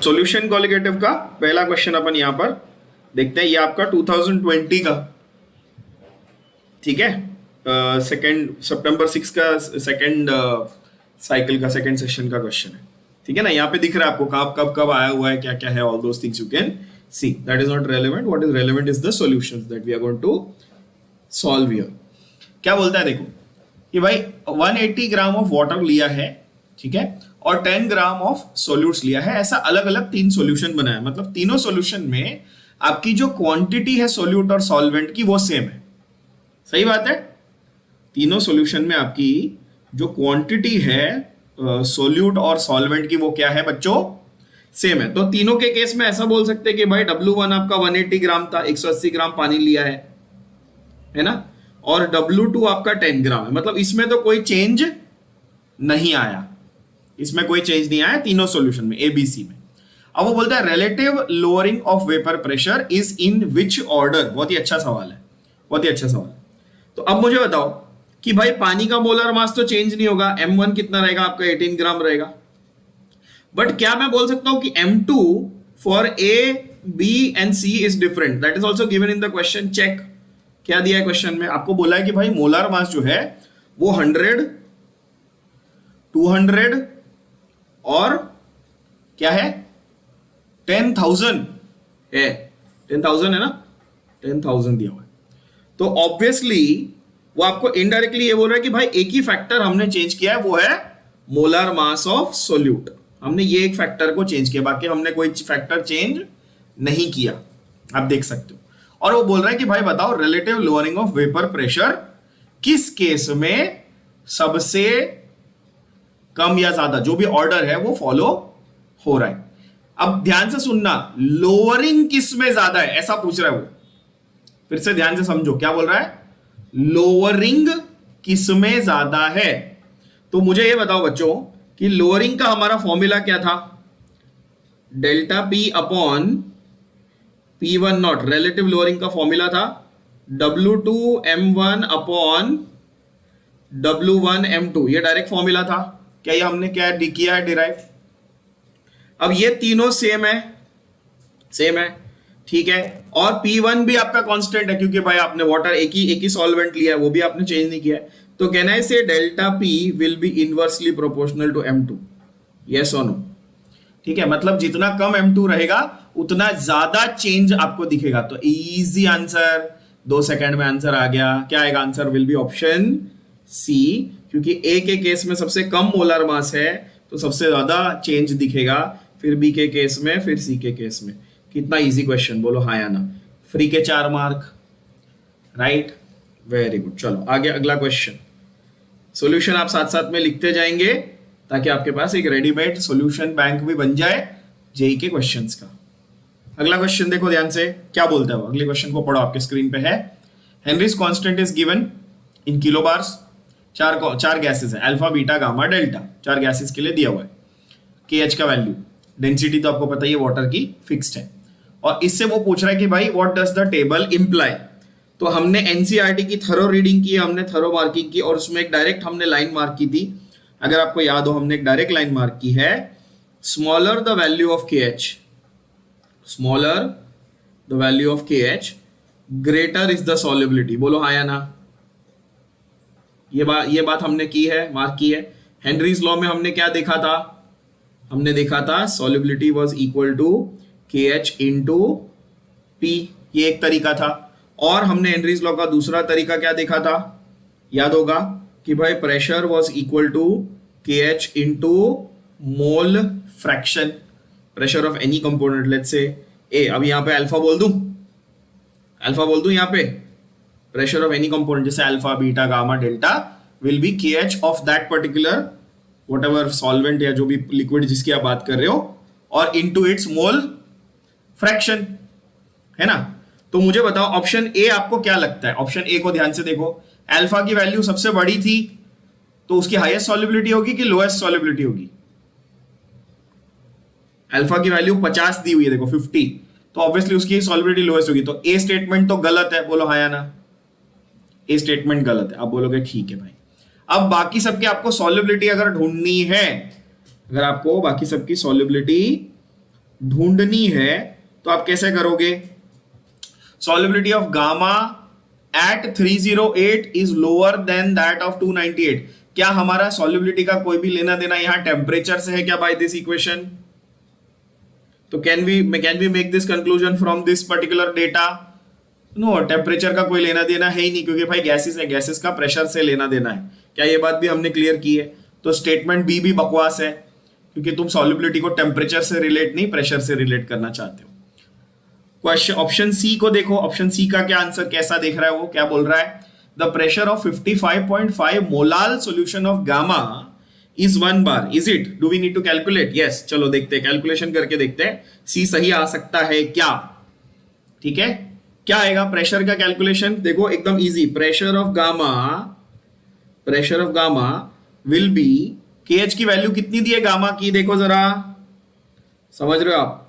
Solution colligative का पहला question अपन यहां पर देखते हैं। ये आपका 2020 का, ठीक है, सेकेंड सितंबर 6 का सेकेंड साइकिल का सेकेंड सेशन का क्वेश्चन है, ठीक है ना। यहाँ पे दिख रहा है आपको कब कब कब आया हुआ है, क्या क्या है, all those things you can see. That is not relevant, what is relevant is the solutions that we are going to solve here. क्या बोलता है देखो कि भाई 180 ग्राम ऑफ वाटर लिया है, ठीक है, और 10 ग्राम ऑफ सोल्यूट्स लिया है। ऐसा अलग अलग 3 सॉल्यूशन बनाया, मतलब तीनों सॉल्यूशन में आपकी जो क्वांटिटी है सोल्यूट और सॉल्वेंट की वो सेम है। सही बात है, तीनों सॉल्यूशन में आपकी जो क्वांटिटी है सोल्यूट और सॉल्वेंट की वो क्या है बच्चों, सेम है। तो तीनों के केस में ऐसा बोल सकते हैं कि भाई W1 आपका 180 ग्राम था, 180 ग्राम पानी लिया है ना, और W2 आपका 10 ग्राम है। मतलब इसमें तो कोई चेंज नहीं आया, इसमें कोई चेंज नहीं आया तीनों सॉल्यूशन में, ABC में। अब वो बोलता है relative lowering of vapour pressure is in which order. बहुत ही अच्छा सवाल है, बहुत ही अच्छा सवाल है। तो अब मुझे बताओ कि भाई पानी का मोलर मास तो चेंज नहीं होगा, M1 कितना रहेगा आपका, 18 ग्राम रहेगा। बट क्या मैं बोल सकता हूं कि M2 for A, B and C is different, that is also given in the question. Check क्या दिया है क्वेश्चन में, आपको बोला है कि भाई मोलर मास जो है वो 100, 200 और क्या है 10,000 है, 10,000 है ना, 10,000 दिया हुआ है। तो ऑब्वियसली वो आपको इनडायरेक्टली ये बोल रहा है कि भाई एक ही फैक्टर हमने चेंज किया है, वो है मोलर मास ऑफ सोल्यूट। हमने ये एक फैक्टर को चेंज किया, बाकी हमने कोई फैक्टर चेंज नहीं किया, आप देख सकते हो। और वो बोल रहा है कि भाई बताओ relative lowering of vapour pressure किस केस में सबसे कम या ज्यादा, जो भी ऑर्डर है वो फॉलो हो रहा है। अब ध्यान से सुनना, लोअरिंग किस में ज्यादा है ऐसा पूछ रहा है वो, फिर से ध्यान से समझो क्या बोल रहा है, लोअरिंग किस में ज्यादा है। तो मुझे ये बताओ बच्चों कि लोअरिंग का हमारा फॉर्मूला क्या था, delta P upon P1 not. Relative lowering का फॉर्मूला था W2 M1 upon W1 M2, ये डायरेक्ट फॉर्मूला था। क्या ये हमने क्या किया है डिराइव। अब ये तीनों सेम है, सेम है, ठीक है, और P1 भी आपका कांस्टेंट है क्योंकि भाई आपने वाटर एक ही सॉल्वेंट लिया है, वो भी आपने चेंज नहीं किया है। तो can I say delta P will be inversely proportional to M2, yes और नो, ठीक है। मतलब जितना कम M2 रहेगा उतना ज्यादा चेंज आपको दिखेगा। तो इजी आंसर, 2 सेकंड में आंसर आ गया। क्या आएगा answer, will be option C, क्योंकि A के केस में सबसे कम मोलर मास है तो सबसे ज्यादा चेंज दिखेगा, फिर B के केस में, फिर C के केस में। कितना इजी क्वेश्चन, बोलो हाँ या ना। फ्री के 4 मार्क, राइट, वेरी गुड। चलो आगे अगला क्वेश्चन। सॉल्यूशन आप साथ साथ में लिखते जाएंगे ताकि आपके पास एक रेडीमेड सॉल्यूशन बैंक भी बन जाए जेई के क्वेश्चंस का। अगला क्वेश्चन देखो ध्यान से, क्या बोलता है वो, अगले क्वेश्चन को पढ़ो, आपके स्क्रीन पे है। Henrys constant is given in kilo bars. चार गैसेस है, alpha beta gamma delta, 4 gases के लिए दिया हुआ है। KH का वैल्यू, डेंसिटी तो आपको पता ही है वाटर की फिक्स्ड है। और इससे वो पूछ रहा है कि भाई what does the table imply. तो हमने NCERT की थरो रीडिंग की, हमने थरो मार्किंग की, और उसमें एक डायरेक्ट हमने लाइन मार्क की थी। अगर आपको याद हो, हमने एक डायरेक्ट लाइन मार्क की है, smaller the value of KH, smaller the value of KH greater is the solubility. बोलो हाँ या ना। ये बात हमने की है, मार्क की है। हेनरीज लॉ में हमने क्या देखा था, हमने देखा था solubility was equal to KH into P, ये एक तरीका था। और हमने हेनरीज लॉ का दूसरा तरीका क्या देखा था, याद होगा कि भाई pressure was equal to KH into mole fraction, pressure of any component, let's say A। अब यहाँ पे अल्फा बोल दूं, अल्फा बोल दूं यहाँ पे, प्रेशर ऑफ एनी कंपोनेंट जैसे alpha beta gamma delta will be KH of that particular whatever solvent या जो भी लिक्विड जिसकी आप बात कर रहे हो, और इनटू इट्स मोल फ्रैक्शन, है ना। तो मुझे बताओ ऑप्शन A आपको क्या लगता है। ऑप्शन A को ध्यान से देखो, अल्फा की वैल्यू सबसे बड़ी थी तो उसकी हाईएस्ट सॉल्युबिलिटी होगी कि लोएस्ट सॉल्युबिलिटी होगी। अल्फा की वैल्यू 50 दी हुई है, देखो 50, तो ऑब्वियसली उसकी सॉल्युबिलिटी लोएस्ट होगी। तो A स्टेटमेंट तो गलत है, बोलो हाँ या ना। A स्टेटमेंट गलत है। आप बोलोगे ठीक है भाई। अब बाकी सबके आपको सॉल्युबिलिटी अगर ढूंढनी है, अगर आपको बाकी सबकी सॉल्युबिलिटी ढूंढनी है तो आप कैसे करोगे? solubility of gamma at 308 is lower than that of 298. क्या हमारा solubility का कोई भी लेना देना यहां टेम्परेचर से है क्या by this equation? तो can we make this conclusion from this particular data? No, temperature का कोई लेना देना है ही नहीं, क्योंकि भाई गैसेस है, गैसेस का प्रेशर से लेना देना है। क्या ये बात भी हमने क्लियर की है? तो स्टेटमेंट बी भी बकवास है, क्योंकि तुम सॉल्युबिलिटी को टेम्परेचर से रिलेट नहीं प्रेशर से रिलेट करना चाहते हो। क्वेश्चन ऑप्शन सी को देखो, ऑप्शन सी का क्या आंसर कैसा देख रहा है? वो क्या बोल रहा है? The pressure of 55.5 molal solution of gamma is 1 bar, is it? Do we need to calculate? Yes, चलो देखते हैं, कैलकुलेशन करके देखते हैं सी सही आ सकता है क्या। ठीक है, क्या आएगा प्रेशर का कैलकुलेशन? देखो एकदम easy, pressure of gamma will be, KH की वैल्यू कितनी दी है गामा की? देखो जरा, समझ रहे हो आप?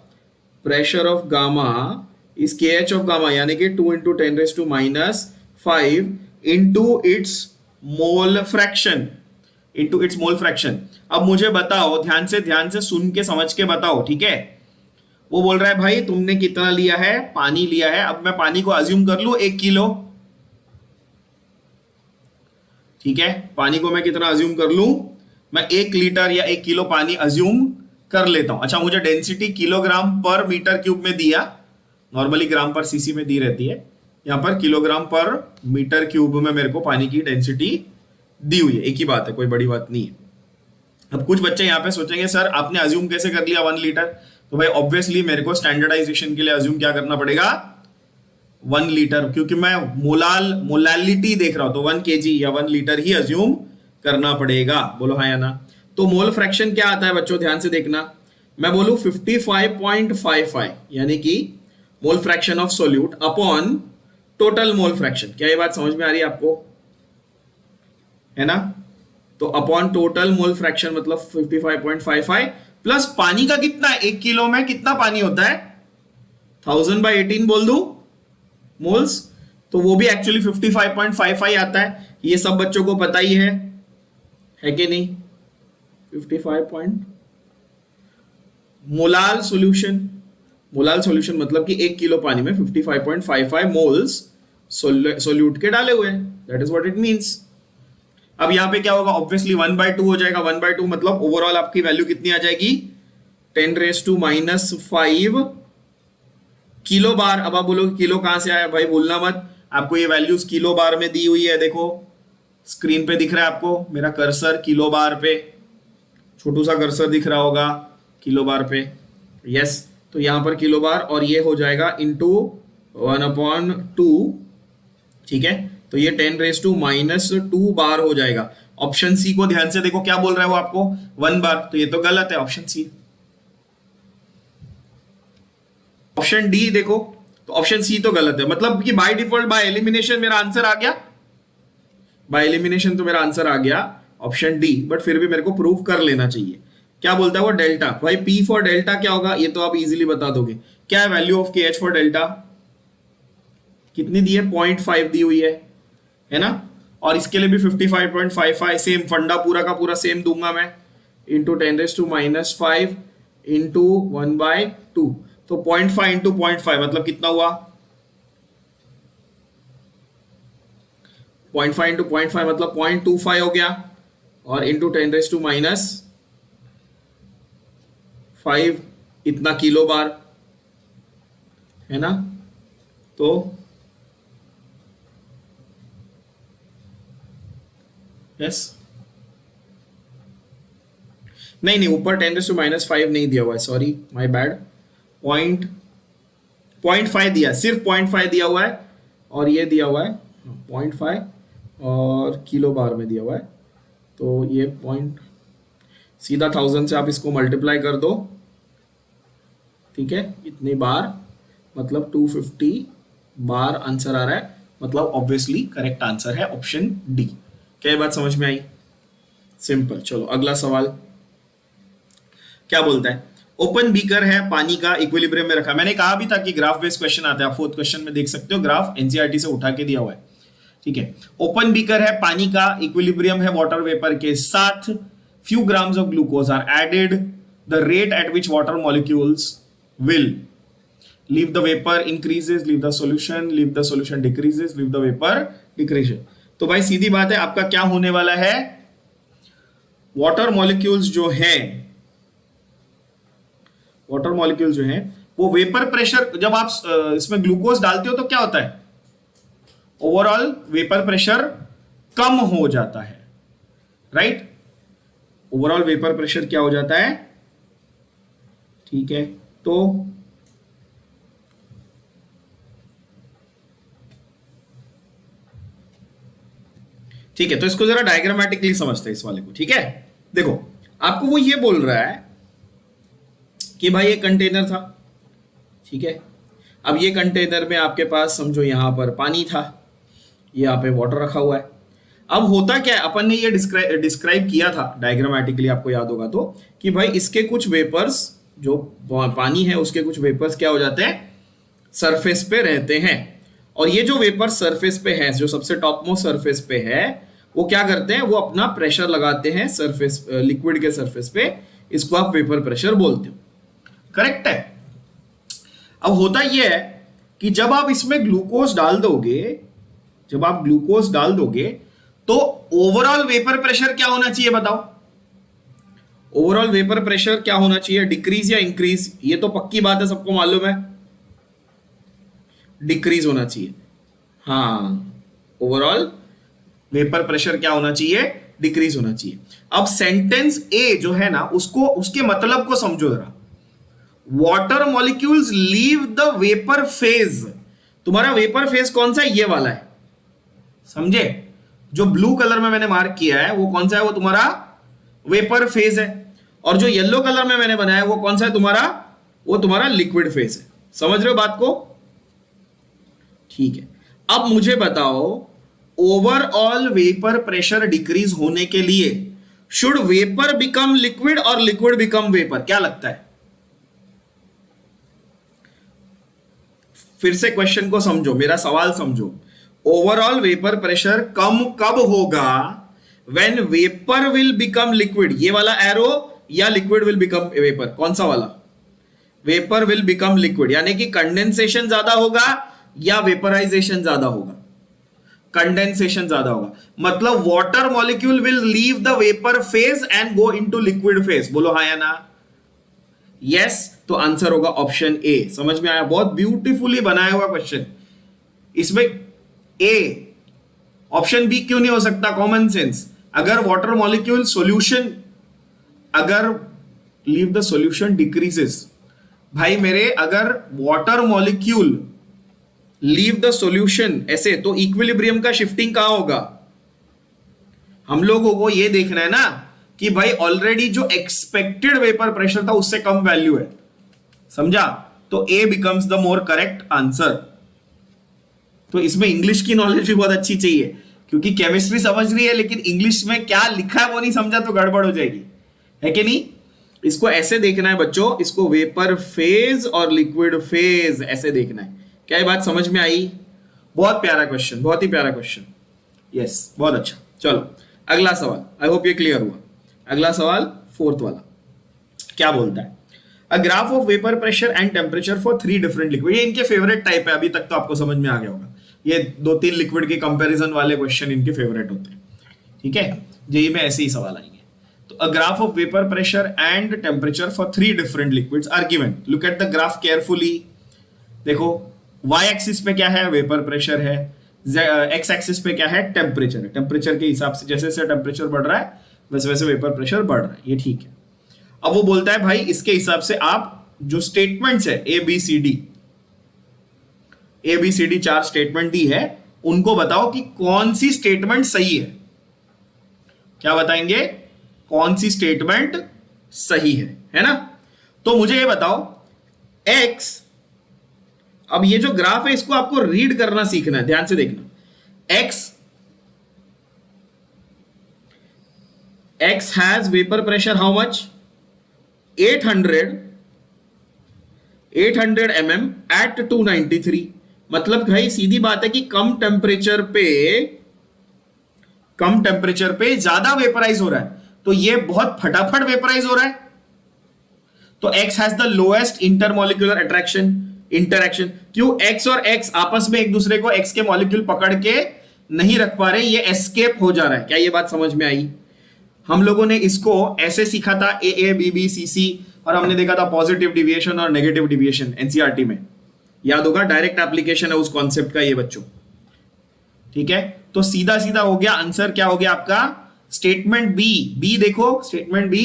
Pressure of gamma is KH of gamma, यानी कि 2 into 10⁻⁵ into its mole fraction, अब मुझे बताओ, ध्यान से सुन के समझ के बताओ, ठीक है? वो बोल रहा है भाई तुमने कितना लिया है? पानी लिया है। अब मैं पानी को अज्यूम कर लूं 1 किलो, ठीक है? पानी को मैं कितना अज्यूम कर लूं? मैं 1 लीटर या 1 किलो पानी अज्यूम कर लेता हूं। अच्छा, मुझे डेंसिटी किलोग्राम पर मीटर क्यूब में दिया, नॉर्मली ग्राम पर सीसी में दी रहती है, यहां पर किलोग्राम पर मीटर क्यूब में मेरे को पानी की डेंसिटी दी हुई है। एक ही बात है, कोई बड़ी बात नहीं है। अब कुछ बच्चे यहां पे सोचेंगे सर आपने अज्यूम कैसे कर लिया 1 लीटर? तो भाई ऑब्वियसली मेरे को स्टैंडर्डाइजेशन के लिए अज्यूम क्या करना पड़ेगा? 1 लीटर, क्योंकि मैं मोलालिटी देख रहा हूं, तो 1 kg या 1 लीटर ही अज्यूम करना पड़ेगा। बोलो हाँ या ना? तो मोल फ्रैक्शन क्या आता है बच्चों, ध्यान से देखना। मैं बोलूं 55.55, यानी कि मोल fraction of solute upon total mole fraction. क्या ये बात समझ में आ रही है आपको? है ना? तो अपॉन टोटल मोल फ्रैक्शन मतलब 55.55 प्लस पानी का कितना है? 1 किलो में कितना पानी होता है? 1000/18 बोल दूं मोल्स, तो वो भी एक्चुअली 55.55 आता है। ये सब बच्चों को पता ही है कि नहीं? 55 मोलाल सॉल्यूशन मतलब कि 1 किलो पानी में 55.55 मोल्स सोल्यूट के डाले हुए हैं। That is what it means. अब यहां पे क्या होगा? ऑब्वियसली 1/2 हो जाएगा। 1/2 मतलब ओवरऑल आपकी वैल्यू कितनी आ जाएगी? 10⁻⁵ किलो बार। अब आप बोलोगे किलो कहां से आया? भाई भूलना मत, आपको ये वैल्यूज किलो बार में दी हुई है। देखो स्क्रीन पे दिख रहा है आपको मेरा कर्सर, किलो बार पे छोटू सा कर्सर दिख रहा होगा किलो बार पे। यस, तो यहां पर किलो बार और ये हो जाएगा इंटू 1/2, ठीक है? तो ये 10⁻⁻² बार हो जाएगा। ऑप्शन सी को ध्यान से देखो, क्या बोल रहा है वो आपको? 1 बार, तो ये तो गलत है ऑप्शन सी। ऑप्शन डी देखो, तो ऑप्शन सी तो गलत है, मतलब कि बाय डिफॉल्ट बाय एलिमिनेशन मेरा आंसर आ गया। बाय एलिमिनेशन तो मेरा आंसर आ गया ऑप्शन डी, बट फिर भी मेरे को प्रूव कर लेना चाहिए। क्या बोलता है वो? डेल्टा। भाई पी फॉर डेल्टा क्या होगा? ये तो आप इजीली बता दोगे। क्या है वैल्यू ऑफ के एच फॉर डेल्टा? कितनी दी है? 0.5 दी हुई है ना? और इसके लिए भी 55.55 सेम फंडा पूरा का पूरा सेम दूंगा मैं, इंटू 10⁻⁻5 इंटू 1/2। तो 0.5 इंटू 0.5 मतलब कितना हुआ? 0.5 इंटू 0.5 मतलब 0.25 हो गया, और इंटू 10⁻⁵ इतना किलो बार, है ना? तो यस, नहीं ऊपर 10⁻⁵ नहीं दिया हुआ है, सॉरी माय बैड। 0.5 दिया, सिर्फ 0.5 दिया हुआ है, और ये दिया हुआ है 0.5 और किलो बार में दिया हुआ है। तो ये पॉइंट सीधा 1000 से आप इसको मल्टीप्लाई कर दो, ठीक है? इतनी बार मतलब 250 बार आंसर आ रहा है, मतलब ऑब्वियसली करेक्ट आंसर है ऑप्शन डी। क्या बात समझ में आई? सिंपल। चलो अगला सवाल क्या बोलता है? ओपन बीकर है, पानी का इक्विलिब्रियम में रखा। मैंने कहा भी था कि ग्राफ बेस्ड क्वेश्चन आता है, आप 4th क्वेश्चन में देख सकते हो, ग्राफ एनसीईआरटी से उठा के दिया हुआ है, ठीक है? ओपन बीकर है, पानी का इक्विलिब्रियम है वाटर वेपर के साथ, few grams of glucose are added, the rate at which water molecules will. Leave the vapor increases, leave the solution decreases, leave the vapor decreases. तो भाई सीधी बात है, आपका क्या होने वाला है, वाटर मॉलिक्यूल्स जो हैं वो वेपर प्रेशर, जब आप इसमें ग्लूकोज डालते हो तो क्या होता है, ओवरऑल वेपर प्रेशर कम हो जाता है, राइट? ओवरऑल वेपर प्रेशर क्या हो जाता है, ठीक है? तो ठीक है, तो इसको जरा डायग्रामेटिकली समझते हैं इस वाले को, ठीक है? देखो, आपको वो ये बोल रहा है कि भाई ये कंटेनर था, ठीक है? अब ये कंटेनर में आपके पास समझो यहां पर पानी था, यहाँ पे वाटर रखा हुआ है। अब होता क्या है, अपन ने ये डिस्क्राइब किया था डायग्रामेटिकली, आपको याद होगा तो, कि भाई इसके कुछ वेपर्स, जो पानी है उसके कुछ वेपर्स क्या हो जाते हैं, सरफेस पे रहते हैं, और ये जो वेपर सरफेस पे है, जो सबसे टॉप मोस्ट सरफेस पे है, वो क्या करते हैं, वो अपना प्रेशर लगाते हैं सरफेस, लिक्विड के सरफेस पे, इसको आप वेपर प्रेशर बोलते हो, करेक्ट है? अब होता यह है कि जब आप इसमें ग्लूकोज डाल दोगे, तो ओवरऑल वेपर प्रेशर क्या होना चाहिए बताओ? ओवरऑल वेपर प्रेशर क्या होना चाहिए, डिक्रीज या इंक्रीज? ये तो पक्की बात है, सबको मालूम है, डिक्रीज होना चाहिए। हाँ, ओवरऑल वेपर प्रेशर क्या होना चाहिए, डिक्रीज होना चाहिए। अब सेंटेंस ए जो है ना, उसको, उसके मतलब को समझो जरा। Water molecules leave the vapour phase. तुम्हारा वेपर फेज कौन सा है, ये वाला है, समझे? जो ब्लू कलर में मैंने मार्क किया है वो कौन सा है, वो तुम्हारा वेपर फेज है, और जो येलो कलर में मैंने बनाया है वो कौन सा है तुम्हारा, वो तुम्हारा लिक्विड फेज है। समझ रहे हो बात को? ठीक है, अब मुझे बताओ, ओवरऑल वेपर प्रेशर डिक्रीज होने के लिए शुड वेपर बिकम लिक्विड और लिक्विड बिकम वेपर? क्या लगता है? फिर से क्वेश्चन को समझो, मेरा सवाल समझो। ओवरऑल वेपर प्रेशर कम कब होगा? When vapour will become liquid, ये वाला एरो, या लिक्विड विल बिकम वेपर? कौन सा वाला? वेपर विल बिकम लिक्विड, यानी कि कंडेंसेशन ज्यादा होगा या वेपराइजेशन ज्यादा होगा? कंडेंसेशन ज्यादा होगा। मतलब water molecule will leave the vapour phase and go into liquid phase. बोलो हाँ या ना? यस, तो आंसर होगा ऑप्शन ए। समझ में आया? बहुत ब्यूटीफुली बनाया हुआ क्वेश्चन। इसमें ए, ऑप्शन बी क्यों नहीं हो सकता? Common sense. अगर वाटर मॉलिक्यूल सॉल्यूशन, अगर लीव द सॉल्यूशन डिक्रीजेस, भाई मेरे, अगर water molecule leave the solution ऐसे, तो इक्विलिब्रियम का शिफ्टिंग कहां होगा? हम लोगों को ये देखना है ना कि भाई ऑलरेडी जो एक्सपेक्टेड वेपर प्रेशर था उससे कम वैल्यू है, समझा? तो A becomes the more correct answer. तो इसमें इंग्लिश की नॉलेज भी बहुत अच्छी चाहिए, क्योंकि केमिस्ट्री समझ रही है लेकिन इंग्लिश में क्या लिखा है वो नहीं समझा तो गड़बड़ हो जाएगी, है कि नहीं? इसको ऐसे देखना है बच्चों, इसको वेपर फेज और लिक्विड फेज ऐसे देखना है। क्या ये बात समझ में आई? बहुत प्यारा क्वेश्चन, बहुत ही प्यारा क्वेश्चन। यस, बहुत अच्छा। चलो अगला सवाल, आई होप ये क्लियर हुआ। अगला सवाल, फोर्थ वाला, क्या बोलता है? अ graph of vapour pressure and temperature for 3 different liquid. ये इनके फेवरेट टाइप है, अभी तक तो आपको समझ में आ गया होगा। ये 2-3 लिक्विड के कंपैरिजन वाले क्वेश्चन इनके फेवरेट होते हैं, ठीक है? जेई में ऐसे ही सवाल आएंगे। तो a graph of vapour pressure and temperature for 3 different liquids are given. Look at the graph carefully. देखो, y एक्सिस पे क्या है? वेपर प्रेशर है। x एक्सिस पे क्या है? टेम्परेचर है। टेम्परेचर के हिसाब से जैसे जैसे टेम्परेचर बढ़ रहा है वैसे वैसे वेपर प्रेशर बढ़ रहा है, ये ठीक है। अब वो बोलता है भाई इसके हिसाब से आप जो स्टेटमेंट्स है A B C D 4 statement दी है, उनको बताओ कि कौन सी स्टेटमेंट सही है। क्या बताएंगे? कौन सी स्टेटमेंट सही है ना? तो मुझे ये बताओ, x, अब ये जो ग्राफ है इसको आपको रीड करना सीखना है, ध्यान से देखना। x has vapour pressure how much? 800 mm at 293। मतलब भाई सीधी बात है कि कम टेम्परेचर पे ज्यादा वेपराइज हो रहा है, तो ये बहुत फटाफट वेपराइज हो रहा है। तो X has the lowest intermolecular interaction. क्यों? X और X आपस में एक दूसरे को X के मॉलिक्यूल पकड़ के नहीं रख पा रहे, ये एस्केप हो जा रहा है। क्या ये बात समझ में आई? हम लोगों ने इसको ऐसे सीखा था ए बी बी सी सी, और हमने देखा था पॉजिटिव डिविएशन और नेगेटिव डिविएशन एनसीईआरटी में, याद होगा। डायरेक्ट एप्लीकेशन है उस कॉन्सेप्ट का ये बच्चों, ठीक है। तो सीधा सीधा हो गया आंसर। क्या हो गया आपका? स्टेटमेंट बी देखो, statement B,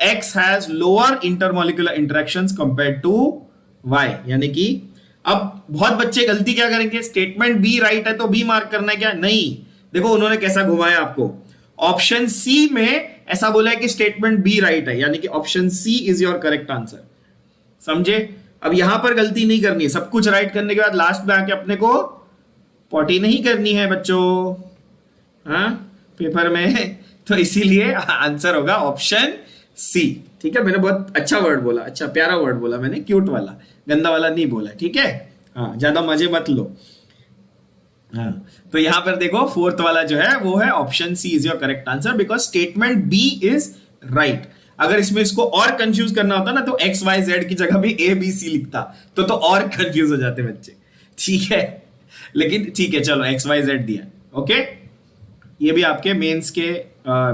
X has lower intermolecular interactions compared to Y. यानी कि अब बहुत बच्चे गलती क्या करेंगे, स्टेटमेंट बी राइट है तो बी मार्क करना है क्या? नहीं, देखो उन्होंने कैसा घुमाया आपको। ऑप्शन सी में ऐसा बोला है कि स्टेटमेंट बी राइट है, यानी कि option C is your correct answer. समझे? अब यहां पर गलती नहीं करनी है, सब कुछ राइट करने के बाद लास्ट में आके अपने को पॉटी नहीं करनी है बच्चों, हाँ, पेपर में। तो इसीलिए आंसर होगा ऑप्शन सी, ठीक है। मैंने बहुत अच्छा वर्ड बोला, अच्छा प्यारा वर्ड बोला मैंने, क्यूट वाला, गंदा वाला नहीं बोला, ठीक है। हाँ, ज्यादा मजे मत लो। हाँ, तो यहां पर देखो फोर्थ वाला जो है वो है option C is your correct answer, because statement B is right. अगर इसमें इसको और कंफ्यूज करना होता ना तो एक्स वाई जेड की जगह भी ए बी सी लिखता, तो और कंफ्यूज हो जाते बच्चे, ठीक है। लेकिन ठीक है, चलो एक्स वाई जेड दिया, ओके। ये भी आपके मेंस के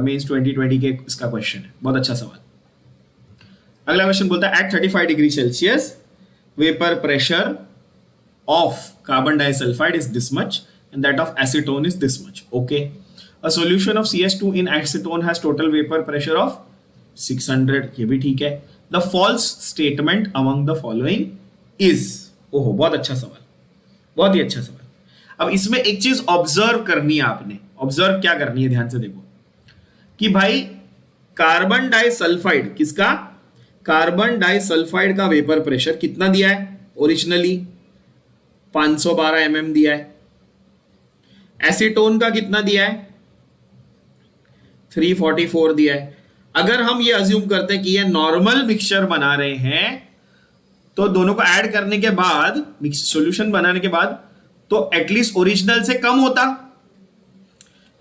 मेंस 2020 के इसका क्वेश्चन है, बहुत अच्छा सवाल। अगला क्वेश्चन बोलता है at 35 degree celsius vapour pressure of carbon disulfide is this much and that of acetone is this much. Okay, a solution of CS2 in acetone has total vapor pressure of 600. ये भी ठीक है. The false statement among the following is. ओहो, बहुत अच्छा सवाल, बहुत ही अच्छा सवाल। अब इसमें एक चीज ऑब्जर्व करनी है आपने। ऑब्जर्व क्या करनी है, ध्यान से देखो कि भाई कार्बन डाइसल्फाइड, किसका? कार्बन डाइसल्फाइड का वेपर प्रेशर कितना दिया है? ओरिजिनली 512 mm दिया है। एसीटोन का कितना दिया है? 344 दिया है। अगर हम ये अज्यूम करते हैं कि ये नॉर्मल मिक्सचर बना रहे हैं, तो दोनों को ऐड करने के बाद, सॉल्यूशन बनाने के बाद, तो एटलीस्ट ओरिजिनल से कम होता।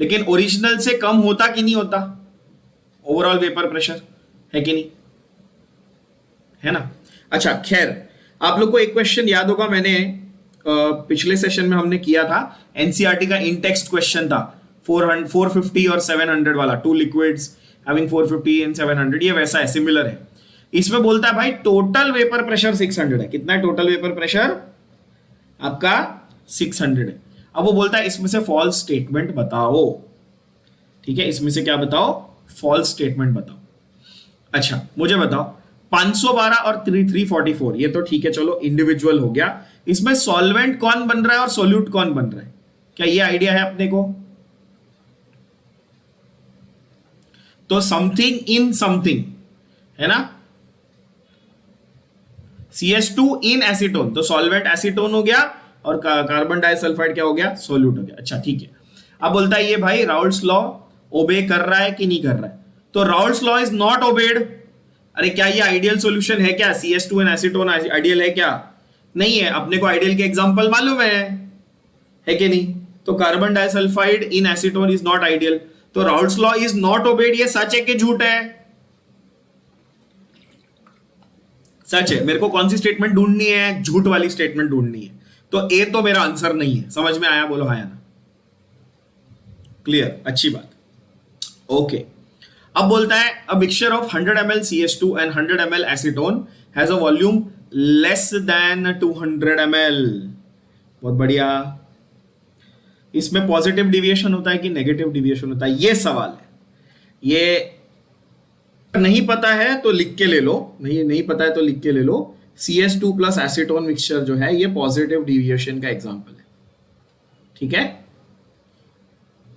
लेकिन ओरिजिनल से कम होता कि नहीं होता ओवरऑल वेपर प्रेशर, है कि नहीं? है ना? अच्छा, खैर, आप लोग को एक क्वेश्चन याद होगा, मैंने पिछले सेशन में हमने किया था, एनसीईआरटी का इन टेक्स्ट क्वेश्चन था 450 और 700 वाला, टू लिक्विड्स हैविंग 450 एंड 700, ये वैसा है, सिमिलर है। इसमें बोलता है भाई टोटल वेपर प्रेशर 600 है। कितना है टोटल वेपर प्रेशर? आपका 600 है। अब वो बोलता है इसमें से फॉल्स स्टेटमेंट बताओ, ठीक है। इसमें से क्या बताओ? फॉल्स स्टेटमेंट बताओ। अच्छा, मुझे बताओ 512 और 344, ये तो ठीक है, चलो इंडिविजुअल हो गया। इसमें सॉल्वेंट कौन बन रहा है और सोल्यूट कौन बन रहा है? क्या ये आइडिया है अपने को? तो समथिंग इन समथिंग, है ना? CS2 इन एसीटोन, तो सॉल्वेंट एसीटोन हो गया और कार्बन डाइसल्फाइड क्या हो गया? सोल्यूट हो गया। अच्छा, ठीक है। अब बोलता है ये भाई राउल्ट्स लॉ ओबे कर रहा है कि नहीं कर रहा है? तो Raoult's law is not obeyed. अरे क्या ये आइडियल सॉल्यूशन है क्या? CS2 इन एसीटोन आइडियल है क्या? नहीं है। अपने को आइडियल के एग्जांपल मालूम है कि नहीं? तो carbon disulphide in acetone is not ideal, तो Raoult's law is not obeyed. ये सच है कि झूठ है? सच है। मेरे को कौन सी स्टेटमेंट ढूंढनी है? झूठ वाली स्टेटमेंट ढूंढनी है। तो ए तो मेरा आंसर नहीं है। समझ में आया? बोलो हाँ या ना। क्लियर? अच्छी बात। ओके, अब बोलता है अ mixture of 100 ml CS2 and 100 ml acetone has a volume less than 200 ml। बहुत बढ़िया। इसमें पॉजिटिव डिविएशन होता है कि नेगेटिव डिविएशन होता है? ये सवाल है। ये नहीं पता है तो लिख के ले लो, नहीं पता है तो लिख के ले लो। CS2 प्लस एसीटोन मिक्सचर जो है ये पॉजिटिव डिविएशन का एग्जांपल है, ठीक है।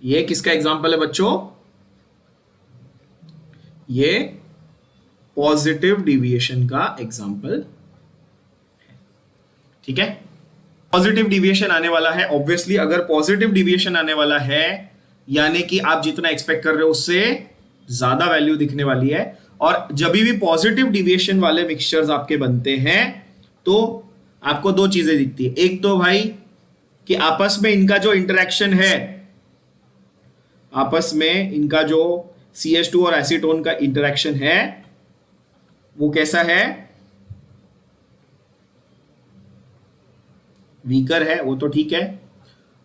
ये किसका एग्जांपल है बच्चों? ये पॉजिटिव डिविएशन का एग्जांपल है, ठीक है। पॉजिटिव डिविएशन आने वाला है ऑब्वियसली। अगर पॉजिटिव डिविएशन आने वाला है यानी कि आप जितना एक्सपेक्ट कर रहे हो उससे ज्यादा वैल्यू दिखने वाली है। और जब भी पॉजिटिव डिविएशन वाले मिक्सचर्स आपके बनते हैं तो आपको दो चीजें दिखती है। एक तो भाई कि आपस में इनका जो इंटरेक्शन है, आपस में इनका जो CS2 और एसीटोन का इंटरेक्शन है वो कैसा है? वीकर है वो तो ठीक है,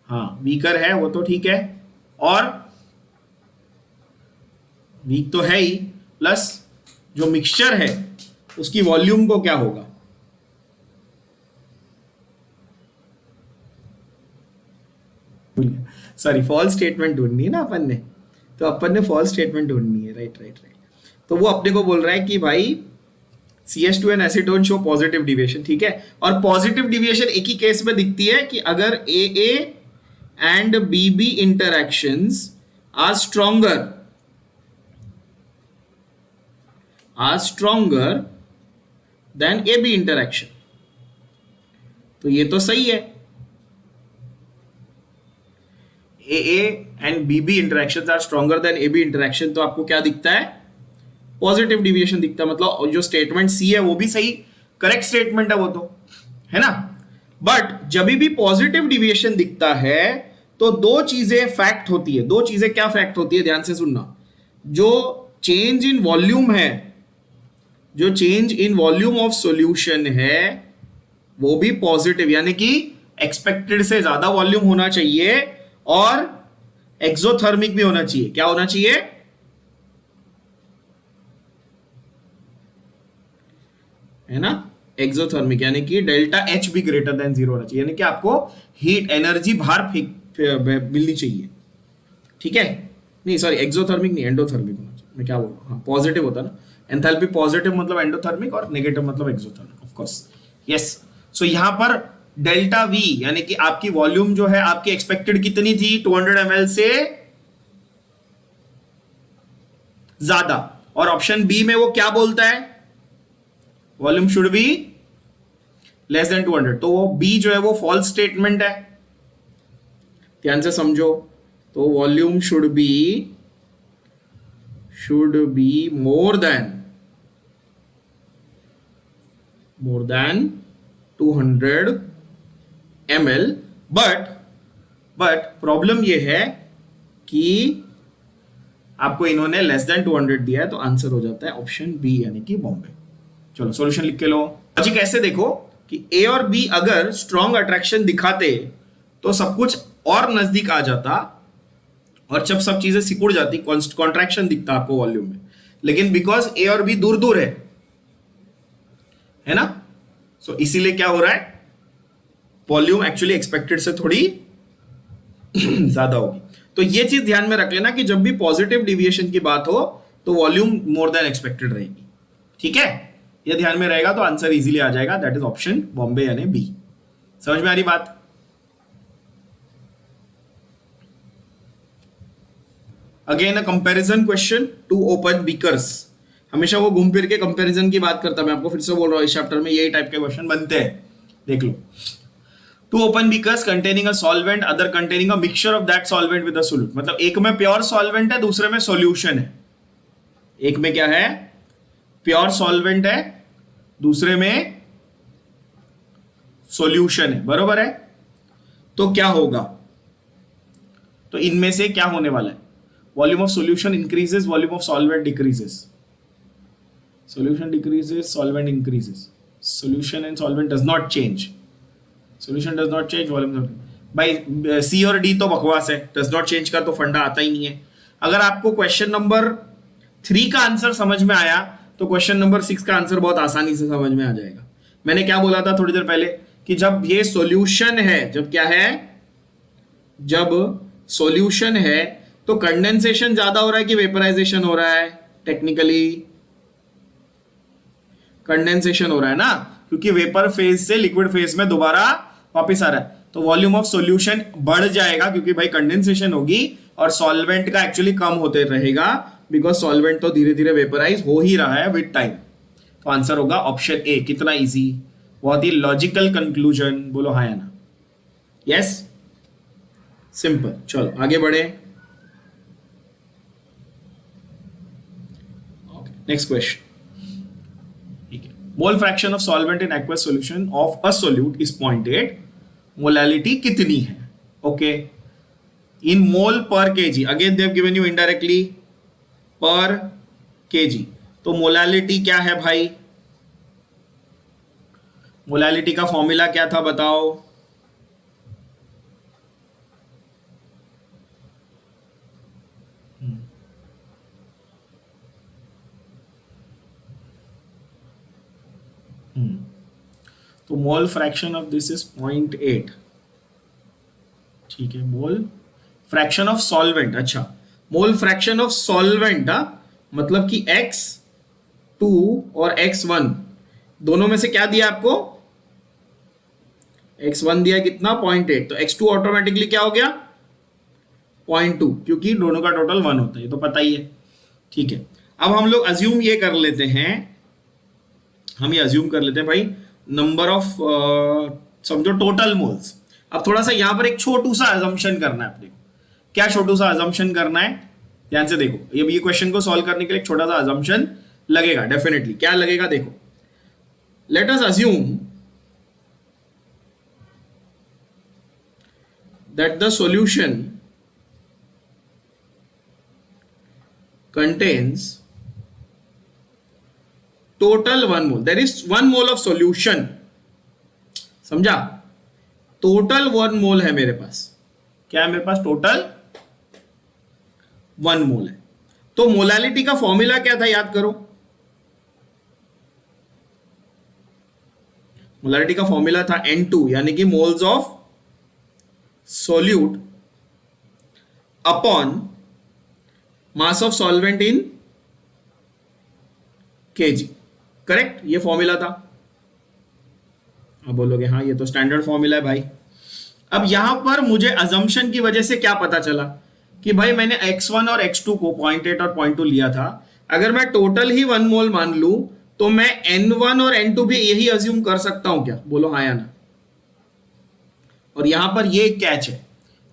हाँ वीकर है वो तो ठीक है, और वीक तो है ही, प्लस जो मिक्सचर है उसकी वॉल्यूम को क्या होगा, सॉरी फॉल्स स्टेटमेंट ढूंढनी है ना अपन ने, तो अपन ने फॉल्स स्टेटमेंट ढूंढनी है, राइट राइट राइट। तो वो अपने को बोल रहा है कि भाई CH2 and acetone show positive deviation, ठीक है, और पॉजिटिव डिविएशन एक ही केस में दिखती है कि अगर AA and BB interactions are stronger than AB interaction. तो ये तो सही है, AA and BB interactions are stronger than AB interaction, तो आपको क्या दिखता है, पॉजिटिव डिविएशन दिखता है, मतलब जो स्टेटमेंट सी है वो भी सही, करेक्ट स्टेटमेंट है वो तो, है ना। बट जब भी पॉजिटिव डिविएशन दिखता है तो दो चीजें फैक्ट होती है, दो चीजें क्या फैक्ट होती है, ध्यान से सुनना, जो चेंज इन वॉल्यूम है, जो change in volume of solution है वो भी पॉजिटिव, यानी कि एक्सपेक्टेड से ज्यादा वॉल्यूम होना चाहिए, और एक्सोथर्मिक भी होना चाहिए, क्या होना चाहिए, है ना, एक्सोथर्मिक, यानी कि डेल्टा H भी ग्रेटर देन 0 होना चाहिए, यानी कि आपको हीट एनर्जी बाहर मिलनी चाहिए, ठीक है, नहीं सॉरी एक्सोथर्मिक नहीं, एंडोथर्मिक होना चाहिए, मैं क्या बोल रहा हूँ, हाँ पॉजिटिव होता ना, एंथैल्पी पॉजिटिव मतलब एंडोथर्मिक और नेगेटिव मतलब एक्सोथर्मिक, ऑफ कोर्स, यस। सो यहां पर डेल्टा V यानी कि आपकी वॉल्यूम जो है आपकी एक्सपेक्टेड कितनी थी, 200 ml से ज्यादा, और ऑप्शन बी में वो क्या बोलता है, volume should be less than 200, तो वो बी जो है वो फॉल्स स्टेटमेंट है, ध्यान से समझो, तो volume should be more than 200 ml, but problem ये है कि आपको इन्होंने लेस देन 200 दिया है, तो आंसर हो जाता है ऑप्शन बी यानी कि बॉम्बे। चलो सॉल्यूशन लिख के लो। लॉजिक ऐसे देखो कि ए और बी अगर स्ट्रॉन्ग अट्रैक्शन दिखाते तो सब कुछ और नजदीक आ जाता, और जब सब चीजें सिकुड़ जाती कॉन्ट्रैक्शन दिखता आपको वॉल्यूम में, लेकिन बिकॉज ए और बी दूर दूर है ना, सो इसीलिए क्या हो रहा है, वॉल्यूम एक्चुअली एक्सपेक्टेड से थोड़ी ज्यादा होगी। तो ये चीज ध्यान में रख लेना कि जब भी पॉजिटिव डिविएशन की बात हो तो वॉल्यूम मोर देन एक्सपेक्टेड रहेगी, ठीक है, ये ध्यान में रहेगा तो आंसर इजीली आ जाएगा, दैट इज ऑप्शन बॉम्बे यानी बी। समझ में आ रही बात। Again a comparison question, two open beakers, हमेशा वो घूम फिर के कंपैरिजन की बात करता है, मैं आपको फिर से बोल रहा हूं इस चैप्टर में यही टाइप के क्वेश्चन बनते हैं, देख लो। Two open beakers containing a solvent, other containing a mixture of that solvent with a solute, मतलब एक में प्योर सॉल्वेंट है दूसरे में सॉल्यूशन है, एक में क्या है, प्योर सॉल्वेंट है दूसरे में सॉल्यूशन है, बरोबर है, तो क्या होगा, तो इनमें से क्या होने वाला है, volume of solution increases, volume of solvent decreases, solution decreases, solvent increases, solution and solvent does not change, solution does not change, volume भाई सी और डी तो बकवास है, डज नॉट चेंज का तो फंडा आता ही नहीं है। अगर आपको क्वेश्चन नंबर 3 का आंसर समझ में आया तो क्वेश्चन नंबर 6 का आंसर बहुत आसानी से समझ में आ जाएगा। मैंने क्या बोला था थोड़ी देर पहले कि जब ये सॉल्यूशन है, जब क्या है, जब सॉल्यूशन है तो कंडेंसेशन ज्यादा हो रहा है कि वेपराइजेशन हो रहा है, टेक्निकली कंडेंसेशन हो रहा है ना, क्योंकि वेपर फेज से लिक्विड फेज में दोबारा वापस आ रहा है, तो वॉल्यूम ऑफ सॉल्यूशन बढ़ जाएगा क्योंकि भाई कंडेंसेशन होगी, और सॉल्वेंट का एक्चुअली कम होते रहेगा बिकॉज सॉल्वेंट तो धीरे धीरे वेपराइज हो ही रहा है विद टाइम। तो आंसर होगा ऑप्शन ए। कितना इजी, बहुत ही लॉजिकल कंक्लूजन, बोलो हाँ या ना, यस, सिंपल। चलो आगे बढ़े, नेक्स्ट क्वेश्चन, ठीक है, mole fraction of solvent in aqueous solution of a solute is 0.8, molality कितनी है, ओके, इन मोल पर KG, again they have given you indirectly पर केजी, तो मोलैलिटी क्या है भाई, मोलैलिटी का फॉर्मूला क्या था बताओ, तो मोल फ्रैक्शन ऑफ दिस इज 0.8, ठीक है। मोल फ्रैक्शन ऑफ सॉल्वेंट, अच्छा मोल फ्रैक्शन ऑफ सॉल्वेंट, मतलब कि x2 और x1 दोनों में से क्या दिया आपको, x1 दिया कितना 0.8, तो x2 ऑटोमेटिकली क्या हो गया 0.2, क्योंकि दोनों का टोटल 1 होता है, ये तो पता ही है, ठीक है। अब हम लोग अज्यूम ये कर लेते हैं, हम ये अज्यूम कर लेते हैं भाई नंबर ऑफ समझो टोटल मोल्स। अब थोड़ा सा यहां पर एक छोटू सा अजम्पशन करना है अपने को। क्या छोटू सा अजम्पशन करना है, ध्यान से देखो, ये क्वेश्चन को सॉल्व करने के लिए एक छोटा सा अजम्पशन लगेगा डेफिनेटली। क्या लगेगा देखो, let us assume that the solution contains total 1 mole, there is 1 mole of solution, समझा, टोटल 1 मोल है मेरे पास, क्या है मेरे पास, टोटल 1 मोल है। तो मोलालिटी का फॉर्मूला क्या था याद करो, मोलालिटी का फॉर्मूला था N2 यानी कि moles of solute upon mass of solvent in kg, correct, ये फॉर्मूला था। अब बोलोगे हाँ ये तो स्टैंडर्ड फॉर्मूला है भाई। अब यहां पर मुझे अजम्पशन की वजह से क्या पता चला कि भाई मैंने x1 और x2 को 0.8 और 0.2 लिया था, अगर मैं टोटल ही 1 मोल मान लूं तो मैं n1 और n2 भी यही अज्यूम कर सकता हूं क्या, बोलो हाँ या ना। और यहां पर ये कैच है,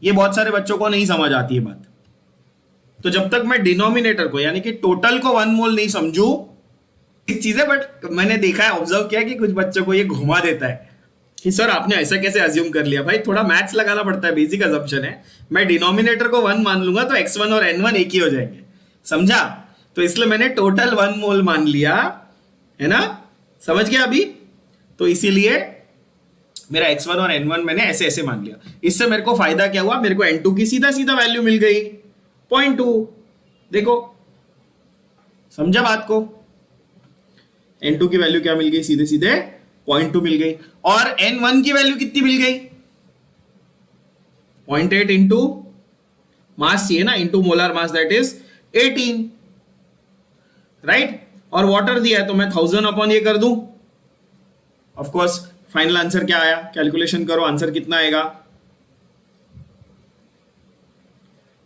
ये बहुत सारे बच्चों को नहीं समझ आती है बात। तो जब तक मैं डिनोमिनेटर को यानी कि टोटल को 1 मोल नहीं समझू, एक चीज है, बट मैंने देखा है, ऑब्जर्व किया कि कुछ बच्चों को ये घुमा देता है कि सर आपने ऐसा कैसे अज्यूम कर लिया। भाई थोड़ा मैथ्स लगाना पड़ता है, बेसिक अजम्पशन है। मैं डिनोमिनेटर को 1 मान लूंगा तो x1 और n1 एक ही हो जाएंगे, समझा। तो इसलिए मैंने टोटल 1 मोल मान लिया, है ना, समझ गया अभी। तो इसीलिए मेरा x1 और n1 मैंने ऐसे ऐसे मान लिया। इससे मेरे को फायदा क्या हुआ, मेरे को n2 की सीधा सीधा वैल्यू मिल गई 0.2, देखो समझा बात को, n2 की वैल्यू क्या मिल गई, सीधे सीधे 0.2 मिल गई। और n1 की वैल्यू कितनी मिल गई, 0.8 इंटू मास चाहिए ना, into molar mass that is 18, right. और वाटर दिया है तो मैं 1000 अपॉन ये कर दूं, ऑफ कोर्स फाइनल आंसर क्या आया, कैलकुलेशन करो आंसर कितना आएगा,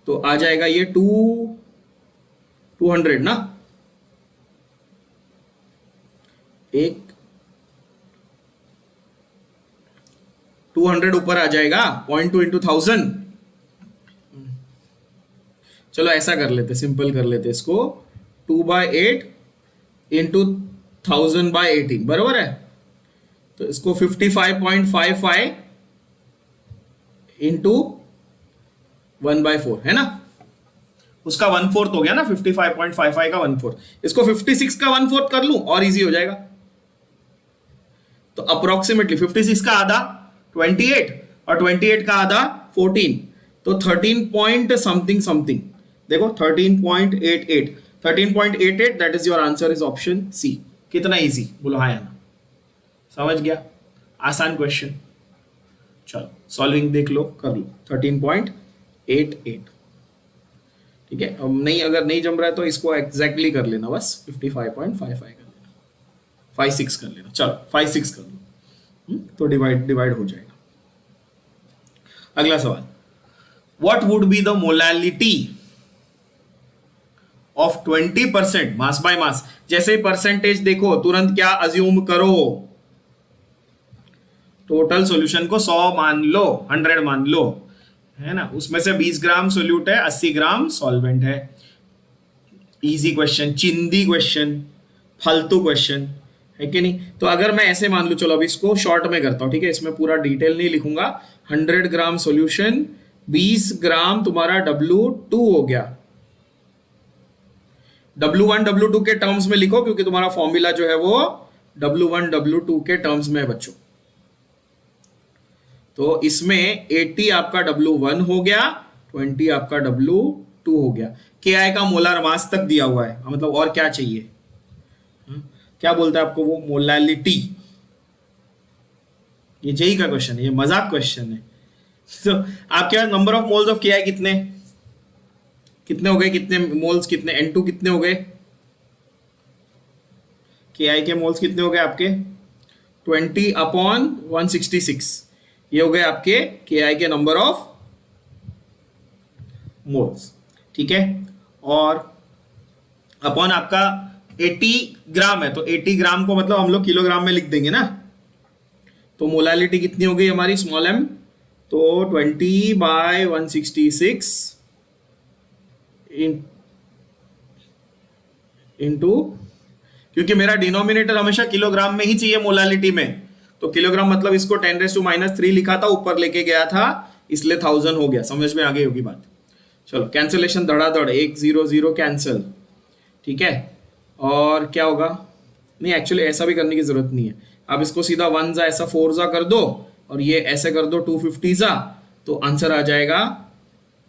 तो आ जाएगा ये 200 ना, एक 200 ऊपर आ जाएगा, 0.2 इंटू 1000। चलो ऐसा कर लेते, सिंपल कर लेते इसको, 2/8 इंटू 1000/18 बराबर है। तो इसको 55.55 इंटू 1/4 है ना, उसका 1/4 हो गया ना, 55.55 का 1/4, इसको 56 का 1/4 कर लूं और इजी हो जाएगा। तो अप्रोक्सीमेटली 56 का आधा 28 और 28 का आधा 14, तो 13 पॉइंट समथिंग समथिंग, देखो 13.88, 13.88, that is your answer, is option C. कितना इजी, बोलो हाँ या ना, समझ गया, आसान क्वेश्चन। चलो सॉल्विंग देख लो, कर लो, 13.88, ठीक है। अब नहीं, अगर नहीं जम रहा है तो इसको एग्जैक्टली कर लेना, बस 55.55 कर लेना, 56 कर लेना, चलो 56 कर लो, तो डिवाइड हो जाएगा। अगला सवाल, what would be the molality of 20% mass by mass. जैसे परसेंटेज देखो तुरंत क्या अज्यूम करो, टोटल सॉल्यूशन को 100 मान लो, 100 मान लो, है ना, उसमें से 20 ग्राम सोल्यूट है, 80 ग्राम सॉल्वेंट है। इजी क्वेश्चन, चिंदी क्वेश्चन, फालतू क्वेश्चन है कि नहीं। तो अगर मैं ऐसे मान लूं, चलो अभी इसको शॉर्ट में करता हूं, ठीक है, इसमें पूरा डिटेल नहीं लिखूंगा। 100 ग्राम सॉल्यूशन, 20 ग्राम तुम्हारा W2 हो गया। W1 W2 के टर्म्स में लिखो, क्योंकि तुम्हारा फॉर्मूला जो है वो W1 W2 के टर्म्स में है बच्चों। तो इसमें 80 आपका W1 हो गया, 20 आपका W2 हो गया। KI का मोलर मास तक दिया हुआ है, मतलब और क्या चाहिए, क्या बोलता है आपको वो, मोलालिटी। ये जेई का क्वेश्चन है, ये मजाक क्वेश्चन है। तो आपके पास नंबर ऑफ मोल्स ऑफ के आई कितने कितने हो गए, कितने मोल्स, कितने N2 कितने हो गए, के आई के मोल्स कितने हो गए आपके 20/166, ये हो गए आपके के आई के नंबर ऑफ मोल्स, ठीक है। और अपॉन आपका 80 ग्राम है, तो 80 ग्राम को मतलब हम लोग किलोग्राम में लिख देंगे ना। तो मोलालिटी कितनी हो गई हमारी स्मॉल m, तो 20/166 इंटू, क्योंकि मेरा डिनोमिनेटर हमेशा किलोग्राम में ही चाहिए मोलालिटी में, तो किलोग्राम मतलब इसको 10⁻³ लिखा था, ऊपर लेके गया था, इसलिए 1000 हो गया। समझ में आ गई होगी बात। चलो कैंसिलेशन धड़ाधड़, 1 0 0 कैंसिल, ठीक है। और क्या होगा, नहीं एक्चुअली ऐसा भी करने की जरूरत नहीं है, आप इसको सीधा 1 जा ऐसा 4 जा कर दो और ये ऐसे कर दो 250 जा, तो आंसर आ जाएगा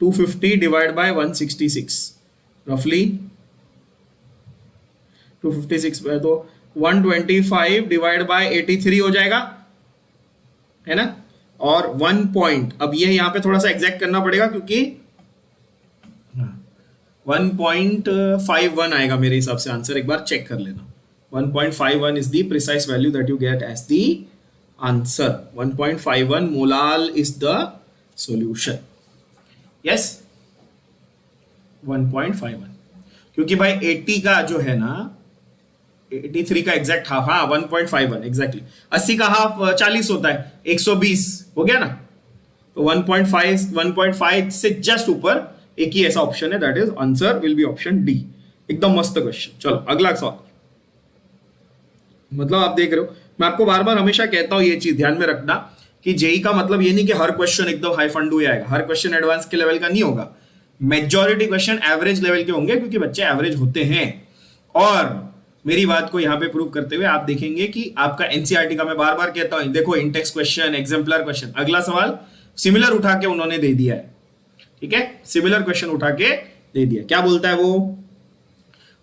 250 डिवाइड बाय 166 रफली 256 है, तो 125 डिवाइड बाय 83 हो जाएगा, है ना। और 1 पॉइंट, अब ये यहाँ पे थोड़ा सा एग्जैक्ट करना पड़ेगा क्योंकि 1.51 आएगा मेरे हिसाब से आंसर, एक बार चेक कर लेना। 1.51 is the precise value that you get as the answer. 1.51 molal is the solution. Yes, 1.51, क्योंकि भाई 80 का जो है ना, 83 का एग्जैक्ट हाफ, हाँ 1.51 एग्जैक्टली, 80 का हाफ 40 होता है, 120 हो गया ना। तो 1.5 से जस्ट ऊपर एक ही ऐसा ऑप्शन है, that is answer will be option D. एकदम मस्त क्वेश्चन। चलो अगला सवाल, मतलब आप देख रहे हो, मैं आपको बार बार हमेशा कहता हूं ये चीज ध्यान में रखना कि जेई का मतलब ये नहीं कि हर क्वेश्चन एकदम हाई फंडू ही आएगा, हर क्वेश्चन एडवांस के लेवल का नहीं होगा, मेजॉरिटी क्वेश्चन एवरेज लेवल के होंगे क्योंकि बच्चे एवरेज होते हैं। और मेरी बात को यहां पे प्रूव करते हुए आप देखेंगे कि आपका एनसीईआरटी का, मैं बार बार कहता हूं, देखो इंटेक्स क्वेश्चन, एग्जाम्पलर क्वेश्चन, अगला सवाल सिमिलर उठा के उन्होंने दे दिया है, ठीक है, सिमिलर क्वेश्चन उठा के दे दिया। क्या बोलता है वो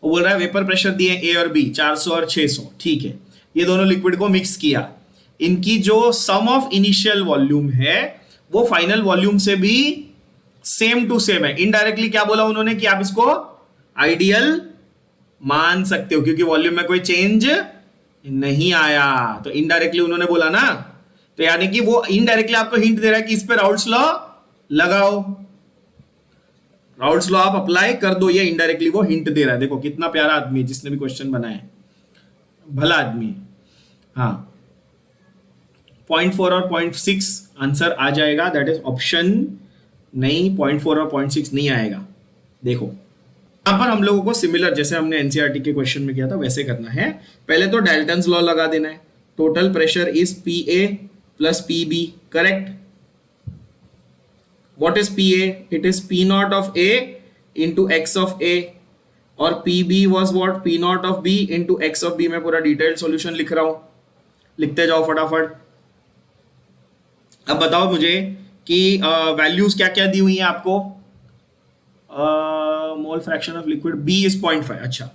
बोल रहा है वेपर प्रेशर दिए ए और बी 400 और 600, ठीक है, ये दोनों लिक्विड को मिक्स किया, इनकी जो सम ऑफ इनिशियल वॉल्यूम है वो फाइनल वॉल्यूम से भी सेम टू सेम है। इनडायरेक्टली क्या बोला उन्होंने कि आप इसको आइडियल मान सकते हो क्योंकि वॉल्यूम में कोई चेंज नहीं आया, तो इनडायरेक्टली उन्होंने बोला ना, तो यानी कि वो इनडायरेक्टली आपको हिंट दे रहा है कि इस पे राउल्ट्स लॉ लगाओ, राउल्ट्स लॉ आप अप्लाई कर दो, ये इनडायरेक्टली वो हिंट दे रहा है। देखो कितना प्यारा आदमी है जिसने भी क्वेश्चन बनाया है, भला आदमी है। हाँ 0.4 और 0.6 आंसर आ जाएगा, दैट इज ऑप्शन नहीं, 0.4 और 0.6 नहीं आएगा। देखो यहां पर हम लोगों को सिमिलर जैसे हमने एनसीईआरटी के क्वेश्चन में किया था वैसे करना है। पहले तो डाल्टन्स लॉ लगा देना है, total pressure is PA plus PB, correct. What is PA? It is P naught of A into X of A, और PB was what? P naught of B into X of B। मैं पूरा detailed solution लिख रहा हूं, लिखते जाओ फटाफट। अब बताओ मुझे कि वैल्यूज क्या क्या दी हुई हैं आपको। मोल fraction of liquid B is 0.5, अच्छा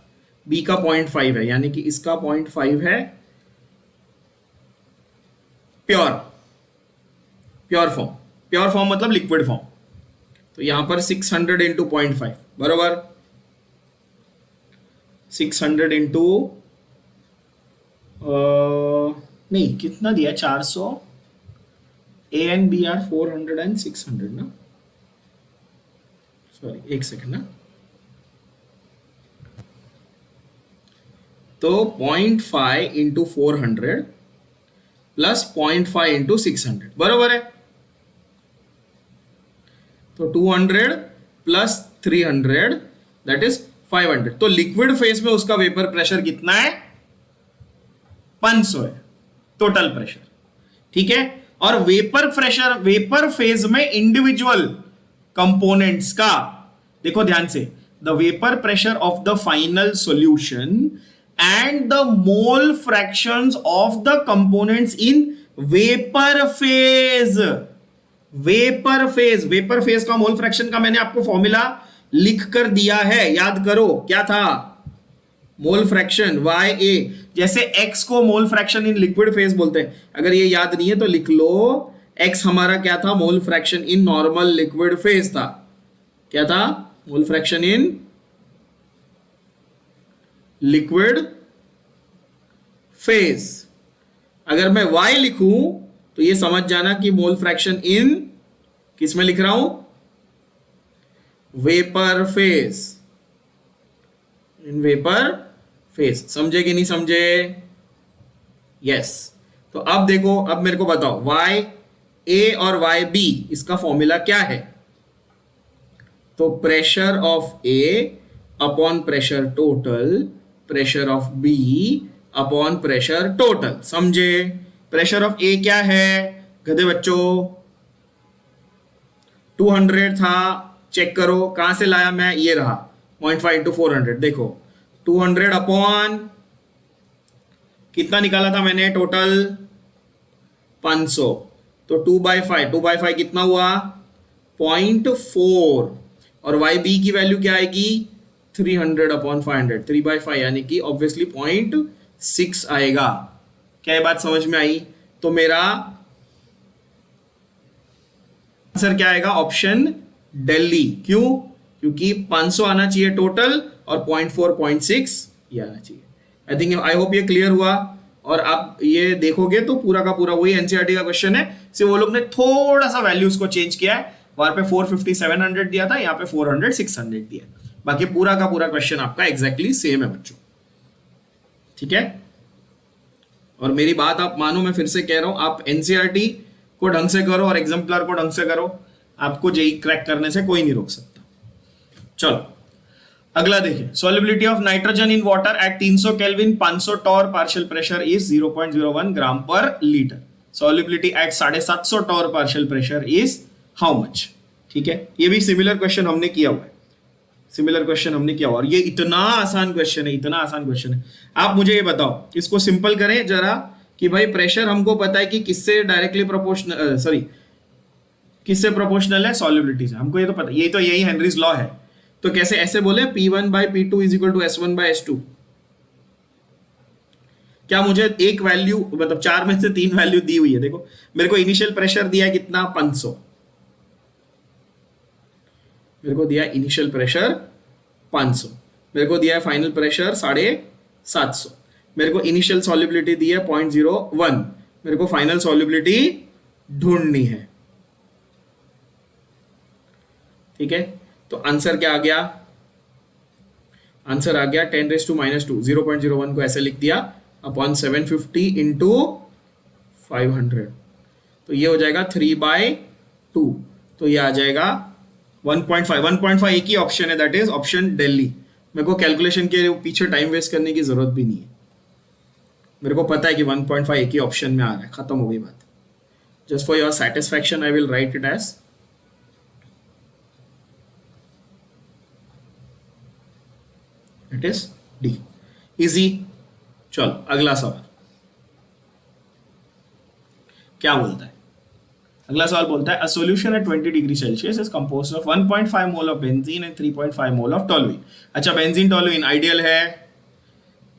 B का 0.5 है, यानी कि इसका 0.5 है प्योर फॉर्म, प्योर फॉर्म मतलब लिक्विड फॉर्म, तो यहां पर 600 इंटू 0.5 बरोबर, 600 इंटू नहीं कितना दिया 400, A and B are 400 and 600 ना, सॉरी एक सेकंड ना, तो 0.5 इंटू 400 प्लस 0.5 इंटू 600 बरोबर है, तो 200 प्लस 300 दैट इज 500। तो लिक्विड फेज में उसका वेपर प्रेशर कितना है 500 है टोटल प्रेशर, ठीक है। और वेपर प्रेशर, वेपर फेज में इंडिविजुअल कंपोनेंट्स का देखो ध्यान से, the vapour pressure of the final solution and the mole fractions of the components in vapour phase. Vapour phase, vapour phase का मोल फ्रैक्शन का मैंने आपको फॉर्मूला लिख कर दिया है, याद करो क्या था, मोल फ्रैक्शन YA, जैसे x को mole fraction in liquid phase बोलते हैं, अगर ये याद नहीं है तो लिख लो, x हमारा क्या था, mole fraction in normal liquid phase था। क्या था? Mole fraction in liquid phase. अगर मैं y लिखूं तो ये समझ जाना कि मोल फ्रैक्शन इन किस में लिख रहा हूं, vapour phase, in vapour phase. समझे कि नहीं समझे? यस। तो अब देखो, अब मेरे को बताओ y a और y b इसका फॉर्मूला क्या है? तो pressure of a upon pressure total, pressure of b upon pressure total. समझे? प्रेशर ऑफ a क्या है गधे बच्चों? 200 था, चेक करो कहां से लाया मैं, ये रहा 0.5 इंटू 400। देखो 200 अपॉन कितना निकाला था मैंने टोटल, 500। तो 2/5 कितना हुआ, 0.4। और वाई बी की वैल्यू क्या आएगी, 300 अपॉन 500, 3/5 यानी कि ऑब्वियसली 0.6 आएगा। क्या ये बात समझ में आई? तो मेरा आंसर क्या आएगा, ऑप्शन दिल्ली। क्यों? क्योंकि 500 आना चाहिए टोटल और 0.4 0.6 ये आना चाहिए। आई थिंक, आई होप ये क्लियर हुआ। और आप ये देखोगे तो पूरा का पूरा वही एनसीईआरटी का क्वेश्चन है, सिर्फ वो लोग ने थोड़ा सा वैल्यूज को चेंज किया है। वहां पे 450 700 दिया था, यहाँ पे 400 600 दिया। बाकी पूरा का पूरा क्वेश्चन आपका एग्जैक्टली सेम है बच्चों। ठीक है? और मेरी बात आप मानो, मैं फिर से कह रहा हूं, आप एनसीईआरटी को ढंग से करो और एग्जाम्पलर को ढंग से करो, आपको जेई क्रैक करने से कोई नहीं रोक सकता। चलो अगला देखिए, solubility of nitrogen in water at 300 kelvin 500 torr partial pressure is 0.01 gram per litre. Solubility at 750 torr partial pressure is how much? ठीक है, ये भी सिमिलर क्वेश्चन हमने किया हुआ है, सिमिलर क्वेश्चन हमने किया हुआ। और ये इतना आसान क्वेश्चन है, इतना आसान क्वेश्चन है। आप मुझे ये बताओ, इसको सिंपल करें जरा, कि भाई प्रेशर हमको पता है कि किससे डायरेक्टली प्रोपोर्शनल, सॉरी किससे प्रोपोर्शनल है, सॉल्युबिलिटी से। हमको ये तो पता, ये तो यही हेनरीज लॉ है। तो कैसे ऐसे बोले, P1/P2 is equal to S1/S2। क्या मुझे एक वैल्यू, मतलब 4 में से 3 वैल्यू दी हुई है। देखो मेरे को इनिशियल प्रेशर दिया है कितना, 500। मेरे को दिया इनिशियल प्रेशर 500, मेरे को दिया है फाइनल प्रेशर 750, मेरे को इनिशियल सॉल्युबिलिटी दी है 0.01, मेरे को फाइनल सॉल्युबिलिटी ढूंढनी है। ठीक है, तो आंसर क्या आ गया? आंसर आ गया 10⁻²। 0.01 को ऐसे लिख दिया अपॉन 750 इंटू 500, तो ये हो जाएगा 3/2। तो ये आ जाएगा 1.5। 1.5 एक ही ऑप्शन है, दैट इज ऑप्शन दिल्ली। मेरे को कैलकुलेशन के पीछे टाइम वेस्ट करने की जरूरत भी नहीं है, मेरे को पता है कि 1.5 एक ही ऑप्शन में आ रहा है, खत्म हो गई बात। Just for your satisfaction I will write it as it is D. Easy. चलो अगला सवाल क्या बोलता है? अगला सवाल बोलता है, a solution at 20 degree Celsius is composed of 1.5 mole of benzene and 3.5 mole of toluene. अच्छा, बेंजीन टोलुइन आइडियल है।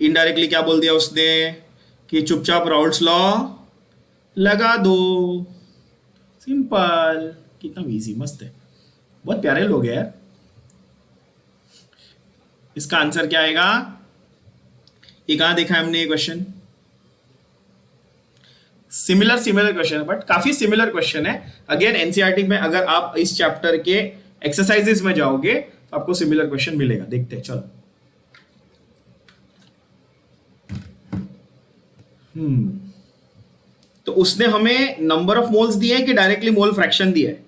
इनडायरेक्टली क्या बोल दिया उसने कि चुपचाप राउल्ट्स लॉ लगा दो। सिंपल, कितना इजी, मस्त है, बहुत प्यारे लोग हैं यार। इसका आंसर क्या आएगा? ये कहां देखा है हमने ये क्वेश्चन? सिमिलर क्वेश्चन है, बट काफी सिमिलर क्वेश्चन है। अगेन एनसीईआरटी में अगर आप इस चैप्टर के एक्सरसाइजेस में जाओगे तो आपको सिमिलर क्वेश्चन मिलेगा। देखते हैं, चलो। तो उसने हमें नंबर ऑफ मोल्स दिए हैं कि डायरेक्टली मोल फ्रैक्शन दिया है?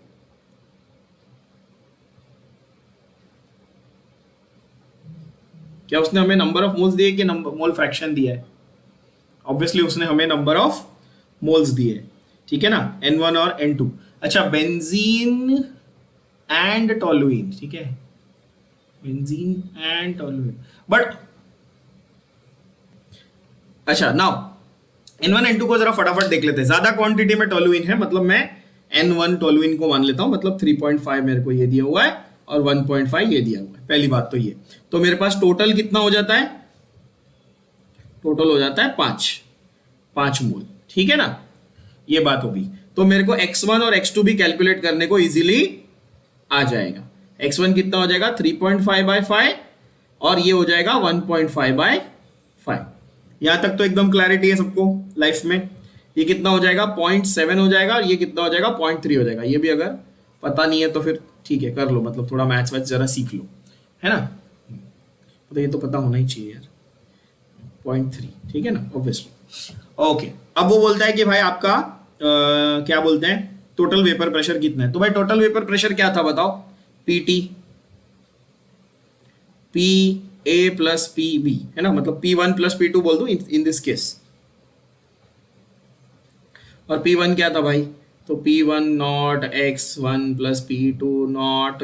क्या उसने हमें नंबर ऑफ मोल्स दिए कि मोल फ्रैक्शन दिया है? ऑब्वियसली उसने हमें नंबर ऑफ मोल्स दिए, ठीक है ना, N1 और N2। अच्छा, बेंजीन एंड टोलुइन, ठीक है, बेंजीन एंड टोलुइन। बट अच्छा, नाउ N1 N2 को जरा फटाफट देख लेते हैं। ज्यादा क्वांटिटी में टोलुइन है, मतलब मैं N1 टोलुइन को मान लेता हूं, मतलब 3.5 मेरे को ये दिया हुआ है और 1.5 ये दिया हुआ है। पहली बात तो ये, तो मेरे पास टोटल कितना हो जाता है? टोटल हो जाता है 5 मोल, ठीक है ना, ये बात होगी। तो मेरे को x1 और x2 भी कैलकुलेट करने को इजीली आ जाएगा। x1 कितना हो जाएगा 3.5/5 और ये हो जाएगा 1.5/5। यहां तक तो एकदम क्लैरिटी है सबको लाइफ में। ये कितना हो जाएगा 0.7 हो जाएगा और ये कितना हो जाएगा 0.3 हो जाएगा। ये भी अगर पता नहीं है तो फिर ठीक है कर लो, मतलब थोड़ा मैथ्स वैथ्स जरा सीख लो, है ना। तो ये तो पता होना ही चाहिए यार, 0.3, ठीक है ना, ऑब्वियसली। ओके, अब वो बोलता है कि भाई आपका क्या बोलते हैं टोटल वेपर प्रेशर कितना है। तो भाई टोटल वेपर प्रेशर क्या था बताओ, PT P A plus P B, है ना, मतलब P1 प्लस P2 बोल दो इन दिस केस। और P1 क्या था भाई, तो P1 not x1 plus P2 not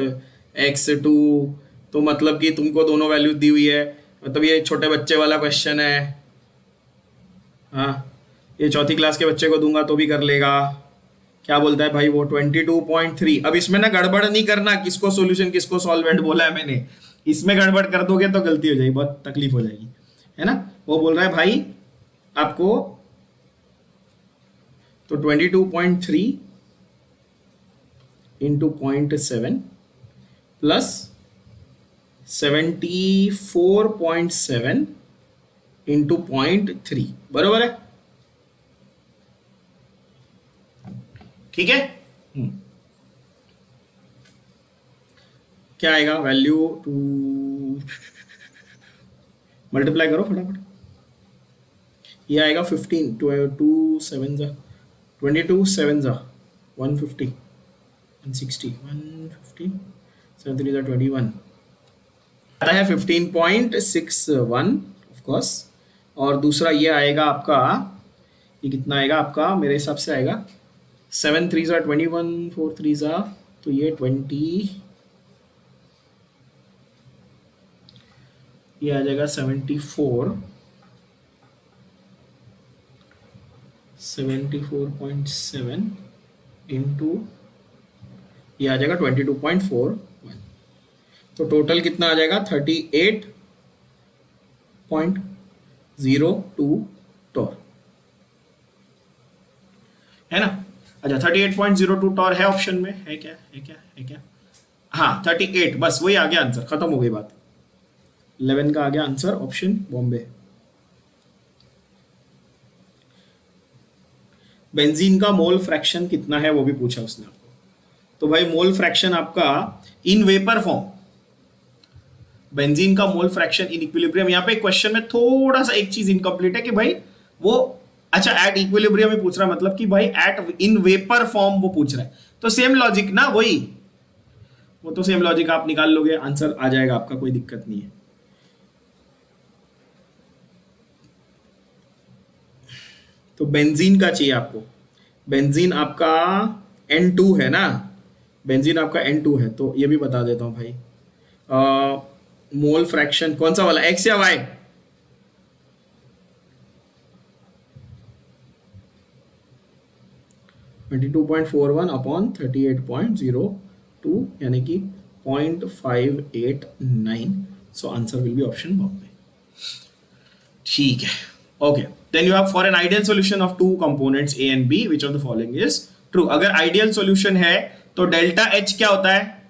x2। तो मतलब कि तुमको दोनों वैल्यू दी हुई है, मतलब ये छोटे बच्चे वाला क्वेश्चन है। हाँ, ये चौथी क्लास के बच्चे को दूंगा तो भी कर लेगा। क्या बोलता है भाई वो 22.3। अब इसमें ना गड़बड़ नहीं करना, किसको सॉल्यूशन किसको सॉल्वेंट बोला है मैंने, इसमें गड़बड़ कर दोगे तो गलती हो जाएगी, बहुत तकलीफ हो जाएगी, है ना। वो बोल रहा है भाई आपको तो 22.3 इंटू 0.7 प्लस 74.7 इंटू 0.3 बराबर है, ठीक है। क्या आएगा वैल्यू टू, मल्टीप्लाई करो फटाफट, ये आएगा 15 2 7 22 7 150 160 150 7 3 21 आता है 15.61 ऑफ कोर्स। और दूसरा ये आएगा आपका, ये कितना आएगा आपका मेरे हिसाब से आएगा 7 3 21 4 3 तो ये 20, ये आ जाएगा 74.7 इंटू ये आ जाएगा 22.41। तो टोटल कितना आ जाएगा 38.02 टॉर, है ना। अच्छा 38.02 टॉर है ऑप्शन में, है क्या है क्या है क्या, हाँ 38, बस वही आ गया आंसर, खत्म हो गई बात। 11 का आ गया आंसर ऑप्शन बॉम्बे। बेंजीन का मोल फ्रैक्शन कितना है वो भी पूछा उसने आपको। तो भाई मोल फ्रैक्शन आपका इन वेपर फॉर्म, बेंजीन का मोल फ्रैक्शन इन इक्विलिब्रियम। यहाँ पे क्वेश्चन में थोड़ा सा एक चीज इनकम्प्लीट है कि भाई वो, अच्छा एट इक्विलिब्रियम ही पूछ रहा है, मतलब कि भाई एट इन वेपर फॉर्म वो पूछ रहा है। तो सेम लॉजिक ना, वही वो तो सेम लॉजिक आप निकाल लोगे, आंसर आ जाएगा आपका, कोई दिक्कत नहीं है। तो बेंजीन का चाहिए आपको, बेंजीन आपका N2 है ना, बेंजीन आपका N2 है। तो ये भी बता देता हूं भाई, मोल फ्रैक्शन कौन सा वाला, एक्स या वाई, (22.41 अपॉन 38.02 यानी कि 0.589। So answer will be option Bombay, ठीक है। Okay, then you have for an ideal solution of two components A and B which of the following is true. अगर आइडियल सॉल्यूशन है तो डेल्टा H क्या होता है,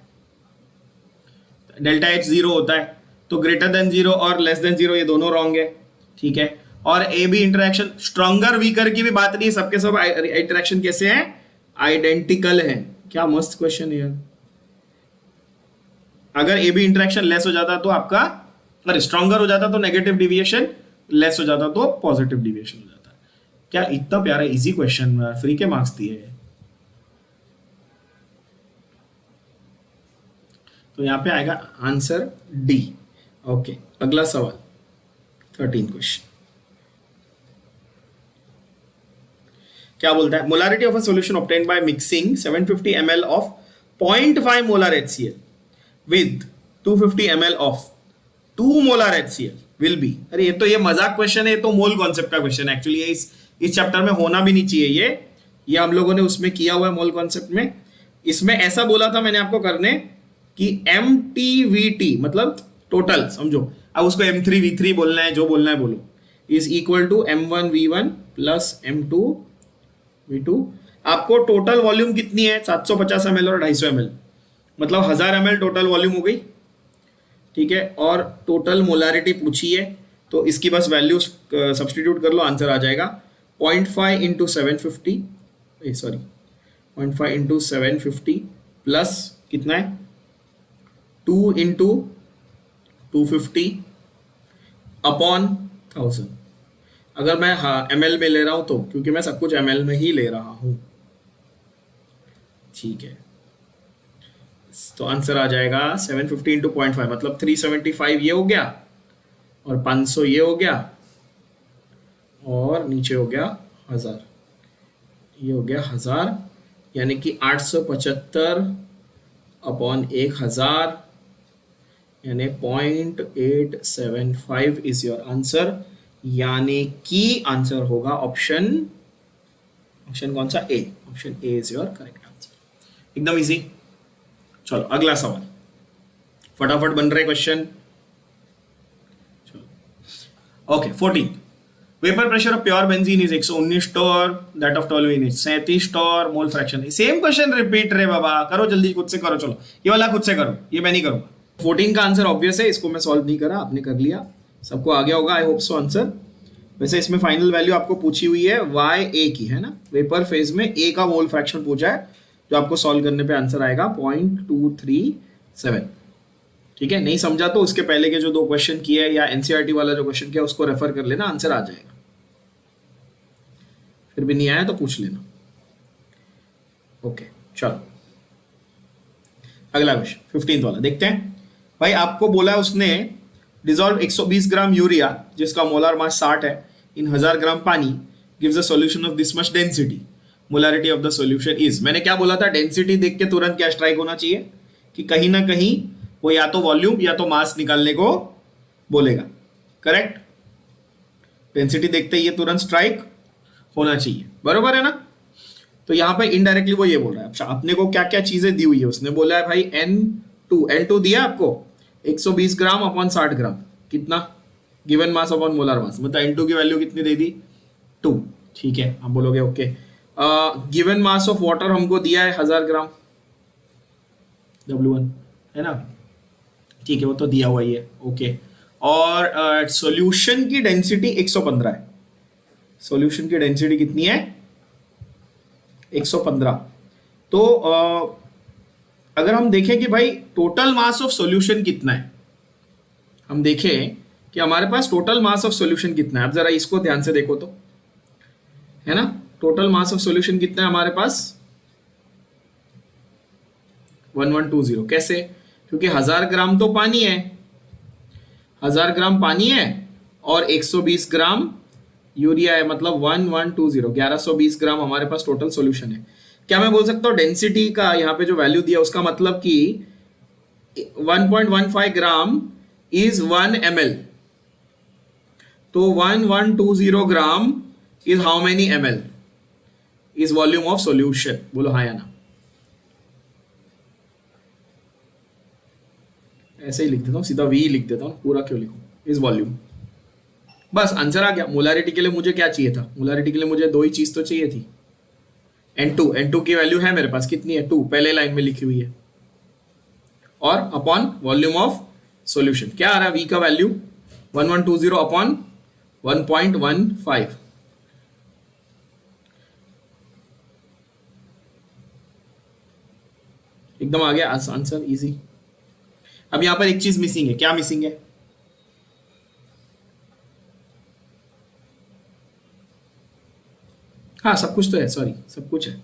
डेल्टा H 0 होता है। तो ग्रेटर देन 0 और लेस देन 0 ये दोनों रॉन्ग है, ठीक है। और A B interaction, stronger weaker की भी बात नहीं है, सबके सब इंटरेक्शन कैसे हैं, आइडेंटिकल हैं। क्या मस्त क्वेश्चन है। अगर ए बी इंटरेक्शन लेस हो जाता तो आपका, अरे स्ट्रॉन्गर हो जाता तो नेगेटिव डिविएशन, लेस हो जाता तो पॉजिटिव डिविएशन हो जाता। क्या इतना प्यारा इजी क्वेश्चन, फ्री के मार्क्स दिए। तो यहां पे आएगा आंसर डी। ओके, अगला सवाल 13 क्वेश्चन क्या बोलता है, molarity of a solution obtained by mixing 750 ml of 0.5 molar HCl with 250 ml of 2 molar HCl will be. अरे ये मजाक क्वेश्चन है, ये तो मोल कॉन्सेप्ट का क्वेश्चन है एक्चुअली। इस चैप्टर में होना भी नहीं चाहिए, ये हम लोगों ने उसमें किया हुआ है मोल कॉन्सेप्ट में। इसमें ऐसा बोला था मैंने आपको करने कि MTVT मतलब टोटल समझो, अब उसको M3V3 बोलना है, जो बोलना है बोलो। Is equal to M1V1 plus M2V2। आपको टोटल वॉल्यूम कितनी है? 750 ml और 250 ml, मतलब 1000 ml टोटल वॉल्यूम हो गई, ठीक है। और टोटल मोलारिटी पूछी है, तो इसकी बस वैल्यू सब्सटीट्यूट कर लो, आंसर आ जाएगा 0.5 इंटू 750, सॉरी 0.5 इंटू 750 प्लस कितना है 2 इंटू 250 अपॉन 1000। अगर मैं ml में ले रहा हूं तो, क्योंकि मैं सब कुछ ml में ही ले रहा हूं, ठीक है। तो आंसर आ जाएगा 750 इंटू 0.5 मतलब 375 ये हो गया, और 500 ये हो गया, और नीचे हो गया 1000, ये हो गया 1000, यानी कि 875 अपॉन 1000 यानी 0.875 इज योर आंसर, यानी कि आंसर होगा ऑप्शन कौन सा? A. Option A is your correct answer. एकदम इजी। चलो अगला सवाल, फटाफट बन रहे question. Okay 14, vapour pressure of pure benzene is 119 torr, that of toluene is 37 torr, mole fraction. Same question repeat रे बाबा, करो जल्दी, खुद से करो। चलो ये वाला खुद से करो, ये मैं नहीं करूंगा। 14 का आंसर ऑब्वियस है, इसको मैं सॉल्व नहीं करा, आपने कर लिया, सबको आ गया होगा आई होप सो आंसर। वैसे इसमें फाइनल वैल्यू आपको पूछी हुई है YA की, है ना। वेपर फेज में A का मोल फ्रैक्शन पूछा है, जो आपको सॉल्व करने पे आंसर आएगा 0.237, ठीक है। नहीं समझा तो उसके पहले के जो 2 क्वेश्चन किए है, या NCERT वाला जो क्वेश्चन किया उसको रेफर कर लेना, आंसर आ जाएगा। फिर भी नहीं आया तो पूछ लेना। ओके चलो अगला क्वेश्चन 15th वाला देखते हैं। भाई आपको बोला है उसने डिजॉल्व 120 ग्राम यूरिया जिसका मोलार मास 60 है इन 1000 ग्राम पानी, gives a solution of this much density, molarity of the solution is. मैंने क्या बोला था? डेंसिटी देख के तुरंत क्या स्ट्राइक होना चाहिए कि कहीं ना कहीं वो या तो वॉल्यूम या तो मास निकालने को बोलेगा, करेक्ट। डेंसिटी देखते ही ये तुरंत स्ट्राइक होना चाहिए, बरोबर है ना। तो यहां पे इनडायरेक्टली वो ये बोल रहा है। अच्छा अपने को क्या क्या चीजें दी हुई है, उसने बोला है भाई N2 दिया आपको 120 ग्राम अपॉन 60 ग्राम, कितना? Given mass upon molar mass, मतलब N2 की वैल्यू कितनी दे दी? 2, ठीक है। आप बोलोगे okay. Given mass of water हमको दिया है 1000 ग्राम, W1 है ना, ठीक है, वो तो दिया हुआ ही है, ओके। और सॉल्यूशन की डेंसिटी 115 है। सॉल्यूशन की डेंसिटी कितनी है? 115। तो अगर हम देखें कि भाई टोटल मास ऑफ सॉल्यूशन कितना है, हम देखें कि हमारे पास टोटल मास ऑफ सॉल्यूशन कितना है। अब जरा इसको ध्यान से देखो तो, है ना, टोटल मास ऑफ सॉल्यूशन कितना है हमारे पास? 1120। कैसे? क्योंकि 1000 ग्राम तो पानी है, 1000 ग्राम पानी है और 120 ग्राम यूरिया है, मतलब 1120, 1120 ग्राम हमारे पास टोटल सॉल्यूशन है। क्या मैं बोल सकता हूँ डेंसिटी का यहाँ पे जो वैल्यू दिया उसका मतलब कि 1.15 ग्राम इज 1 ml, तो 1120 gram is how many ml is volume of solution? बोलो हाँ या ना। ऐसे ही लिख देता हूँ, सीधा V लिख देता हूँ, पूरा क्यों लिखूं, इज वॉल्यूम। बस आंसर आ गया। मोलारिटी के लिए मुझे क्या चाहिए था? मोलारिटी के लिए मुझे 2 ही चीज तो चाहिए थी। N2 की वैल्यू है मेरे पास, कितनी है? 2, पहले लाइन में लिखी हुई है, और अपॉन वॉल्यूम ऑफ सॉल्यूशन क्या आ रहा है? V का वैल्यू 1120 अपॉन 1.15, एकदम आ गया आंसर, इजी। अब यहां पर एक चीज मिसिंग है। क्या मिसिंग है? हाँ सब कुछ तो है, सॉरी सब कुछ है,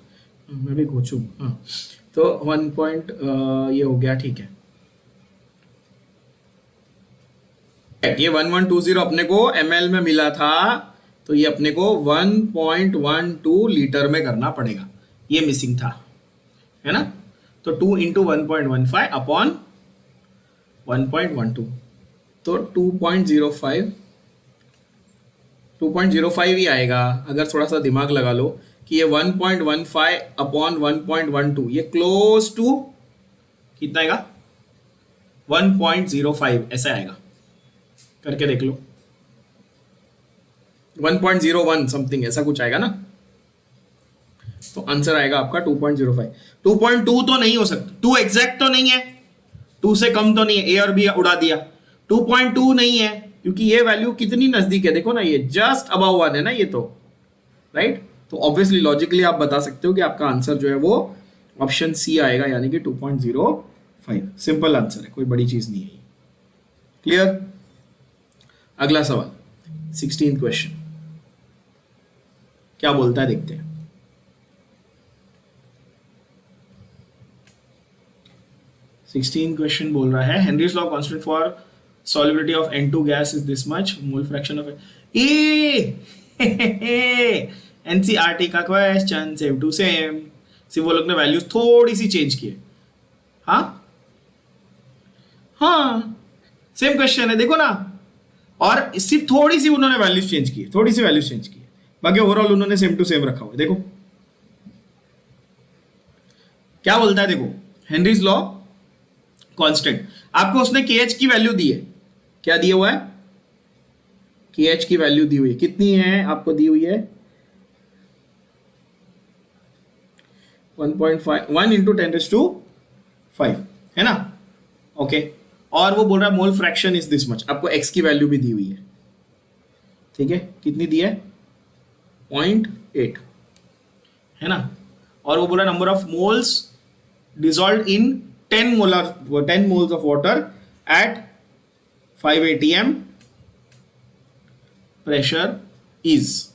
मैं भी घोचू। हाँ तो 1 पॉइंट ये हो गया, ठीक है। ये 1120 अपने को ml में मिला था, तो ये अपने को 1.12 लीटर में करना पड़ेगा, ये मिसिंग था, है ना। तो 2 इंटू 1.15 अपॉन 1.12, तो 2.05 ही आएगा। अगर थोड़ा सा दिमाग लगा लो कि ये 1.15 अपॉन 1.12, ये क्लोज टू कितना आएगा? 1.05 ऐसा आएगा, करके देख लो। 1.01 समथिंग ऐसा कुछ आएगा ना, तो आंसर आएगा आपका 2.05। 2.2 तो नहीं हो सकता, 2 एग्जैक्ट तो नहीं है, 2 से कम तो नहीं है, ए और बी उड़ा दिया। 2.2 नहीं है क्योंकि ये वैल्यू कितनी नजदीक है, देखो ना, ये जस्ट अबव 1 है ना ये तो, राइट। तो ऑब्वियसली लॉजिकली आप बता सकते हो कि आपका आंसर जो है वो ऑप्शन सी आएगा, यानी कि 2.05। सिंपल आंसर है, कोई बड़ी चीज नहीं है। क्लियर। अगला सवाल 16th क्वेश्चन क्या बोलता है देखते हैं। सिक्सटीन क्वेश्चन बोल रहा है Henrys law constant for solubility of N2 gas is this much, mole fraction of NCERT का क्वेश्चन, सेम टू सेम, सिर्फ वो लोग ने वैल्यूज थोड़ी सी चेंज किए। हाँ हाँ सेम क्वेश्चन है, देखो ना, और सिर्फ थोड़ी सी उन्होंने वैल्यूज चेंज की, थोड़ी सी वैल्यूज चेंज की, बाकी ओवरऑल उन्होंने सेम टू सेम रखा हुआ है। देखो क्या बोलता है, देखो हेनरीज लॉ कांस्टेंट, आपको उसने KH की वैल्यू दी है, क्या दिया हुआ है, KH की वैल्यू दी हुई है, कितनी है आपको दी हुई है 1 इंटू 10⁵ है ना, ओके। और वो बोल रहा है mole fraction is this much, आपको X की वैल्यू भी दी हुई है, ठीक है, कितनी दी है 0.8 है ना। और वो बोल रहा है number of moles dissolved in 10 moles of water at 5 atm pressure is,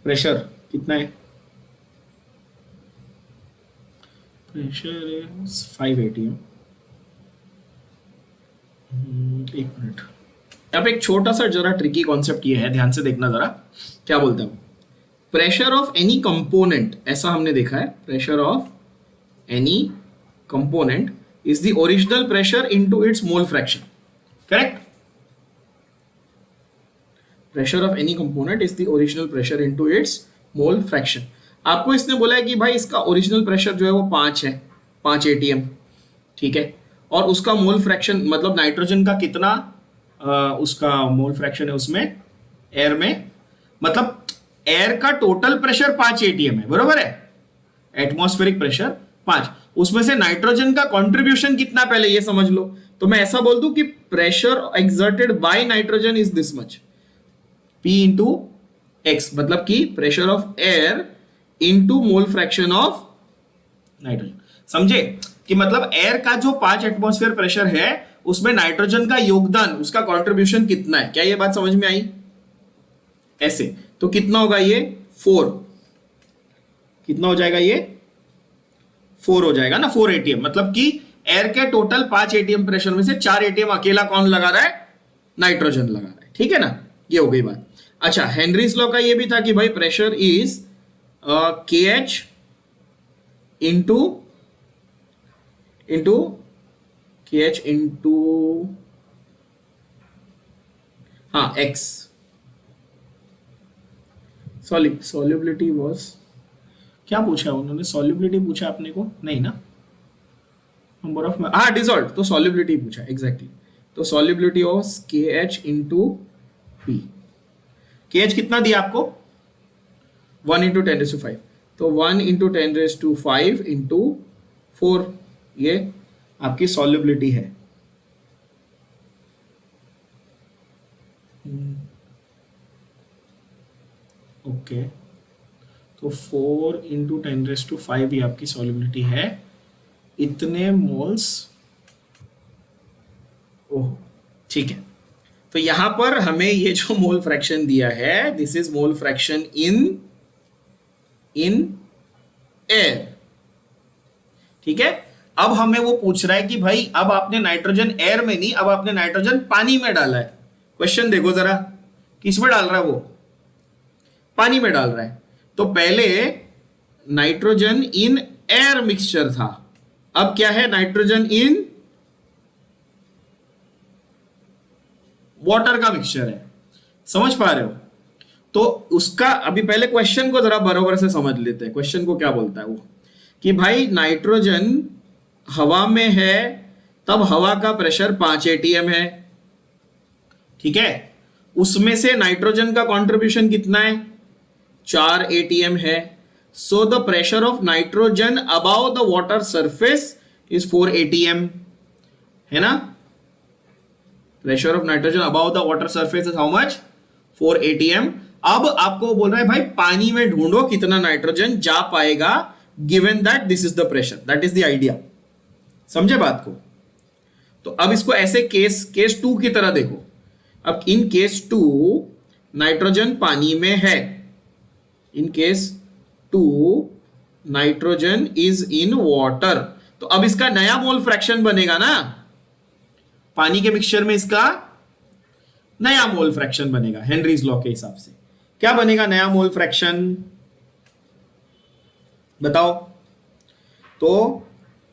pressure कितना है, प्रेशर इज 5 atm। एक मिनट, यहाँ पे एक छोटा सा जरा ट्रिकी कॉन्सेप्ट ये है, ध्यान से देखना जरा, क्या बोलता हूं, प्रेशर ऑफ एनी कंपोनेंट, ऐसा हमने देखा है, pressure of any component is the original pressure into its mole fraction, correct. Pressure of any component is the original pressure into its mole fraction. आपको इसने बोला है कि भाई इसका ओरिजिनल प्रेशर जो है वो 5 है, 5 atm, ठीक है, और उसका मोल फ्रैक्शन मतलब नाइट्रोजन का कितना उसका मोल फ्रैक्शन है उसमें, एयर में, मतलब एयर का टोटल प्रेशर 5 atm है, बरोबर है, एटमॉस्फेरिक प्रेशर 5, उसमें से नाइट्रोजन का कंट्रीब्यूशन कितना पहले ये समझ लो। तो मैं ऐसा बोल दूं कि pressure exerted by nitrogen is this much, P into x, मतलब कि pressure of air into mole fraction of nitrogen, समझे कि मतलब एयर का जो 5 एटमॉस्फेयर प्रेशर है उसमें नाइट्रोजन का योगदान, उसका कंट्रीब्यूशन कितना है, क्या ये बात समझ में आई, ऐसे तो कितना होगा ये 4, कितना हो जाएगा ये 4 हो जाएगा ना, 4 atm, मतलब कि एयर के टोटल 5 atm प्रेशर में से 4 atm अकेला कौन लगा रहा है, नाइट्रोजन लगा रहा है, ठीक है ना, ये हो गई बात। अच्छा, हेनरीज लॉ का ये भी था कि भाई pressure is KH into KH into हाँ X, सॉल्युबिलिटी वॉज, क्या पूछा उन्होंने, सॉल्युबिलिटी पूछा अपने को नहीं ना, नंबर ऑफ, हाँ डिसॉल्व, तो सॉल्युबिलिटी पूछा एग्जैक्टली, तो solubility of KH into P, KH कितना दिया आपको 1 इंटू 10⁵, तो 1 इंटू 10⁵ इंटू 4, ये आपकी सॉल्युबिलिटी है। ओके, तो 4 इंटू 10⁵ ये आपकी सॉल्युबिलिटी है, इतने मोल्स, ओह ठीक है। तो यहां पर हमें ये जो मोल फ्रैक्शन दिया है, this is mole fraction in air, ठीक है। अब हमें वो पूछ रहा है कि भाई अब आपने नाइट्रोजन एयर में नहीं, अब आपने नाइट्रोजन पानी में डाला है। क्वेश्चन देखो जरा, किस में डाल रहा है वो, पानी में डाल रहा है। तो पहले नाइट्रोजन इन एयर मिक्सचर था, अब क्या है, नाइट्रोजन इन वाटर का मिक्सचर है, समझ पा रहे हो। तो उसका अभी पहले क्वेश्चन को जरा बराबर से समझ लेते हैं। क्वेश्चन को क्या बोलता है वो, कि भाई नाइट्रोजन हवा में है, तब हवा का प्रेशर 5 एटीएम है, ठीक है। उसमें से नाइट्रोजन का कंट्रीब्यूशन कितना है, 4 एटीएम है। So the pressure of nitrogen about the water surface is 4 ATM, है ना। Pressure of nitrogen about the water surface is how much, 4 ATM. अब आपको बोल रहा है भाई पानी में ढूंढो कितना नाइट्रोजन जा पाएगा given that this is the pressure, that is the idea. समझे बात को। तो अब इसको ऐसे केस 2 की तरह देखो। अब इन केस 2 नाइट्रोजन पानी में है, in case 2 nitrogen is in water. तो अब इसका नया मोल फ्रैक्शन बनेगा ना, पानी के मिक्सचर में इसका नया मोल फ्रैक्शन बनेगा हेनरीज लॉ के हिसाब से। क्या बनेगा नया मोल फ्रैक्शन, बताओ। तो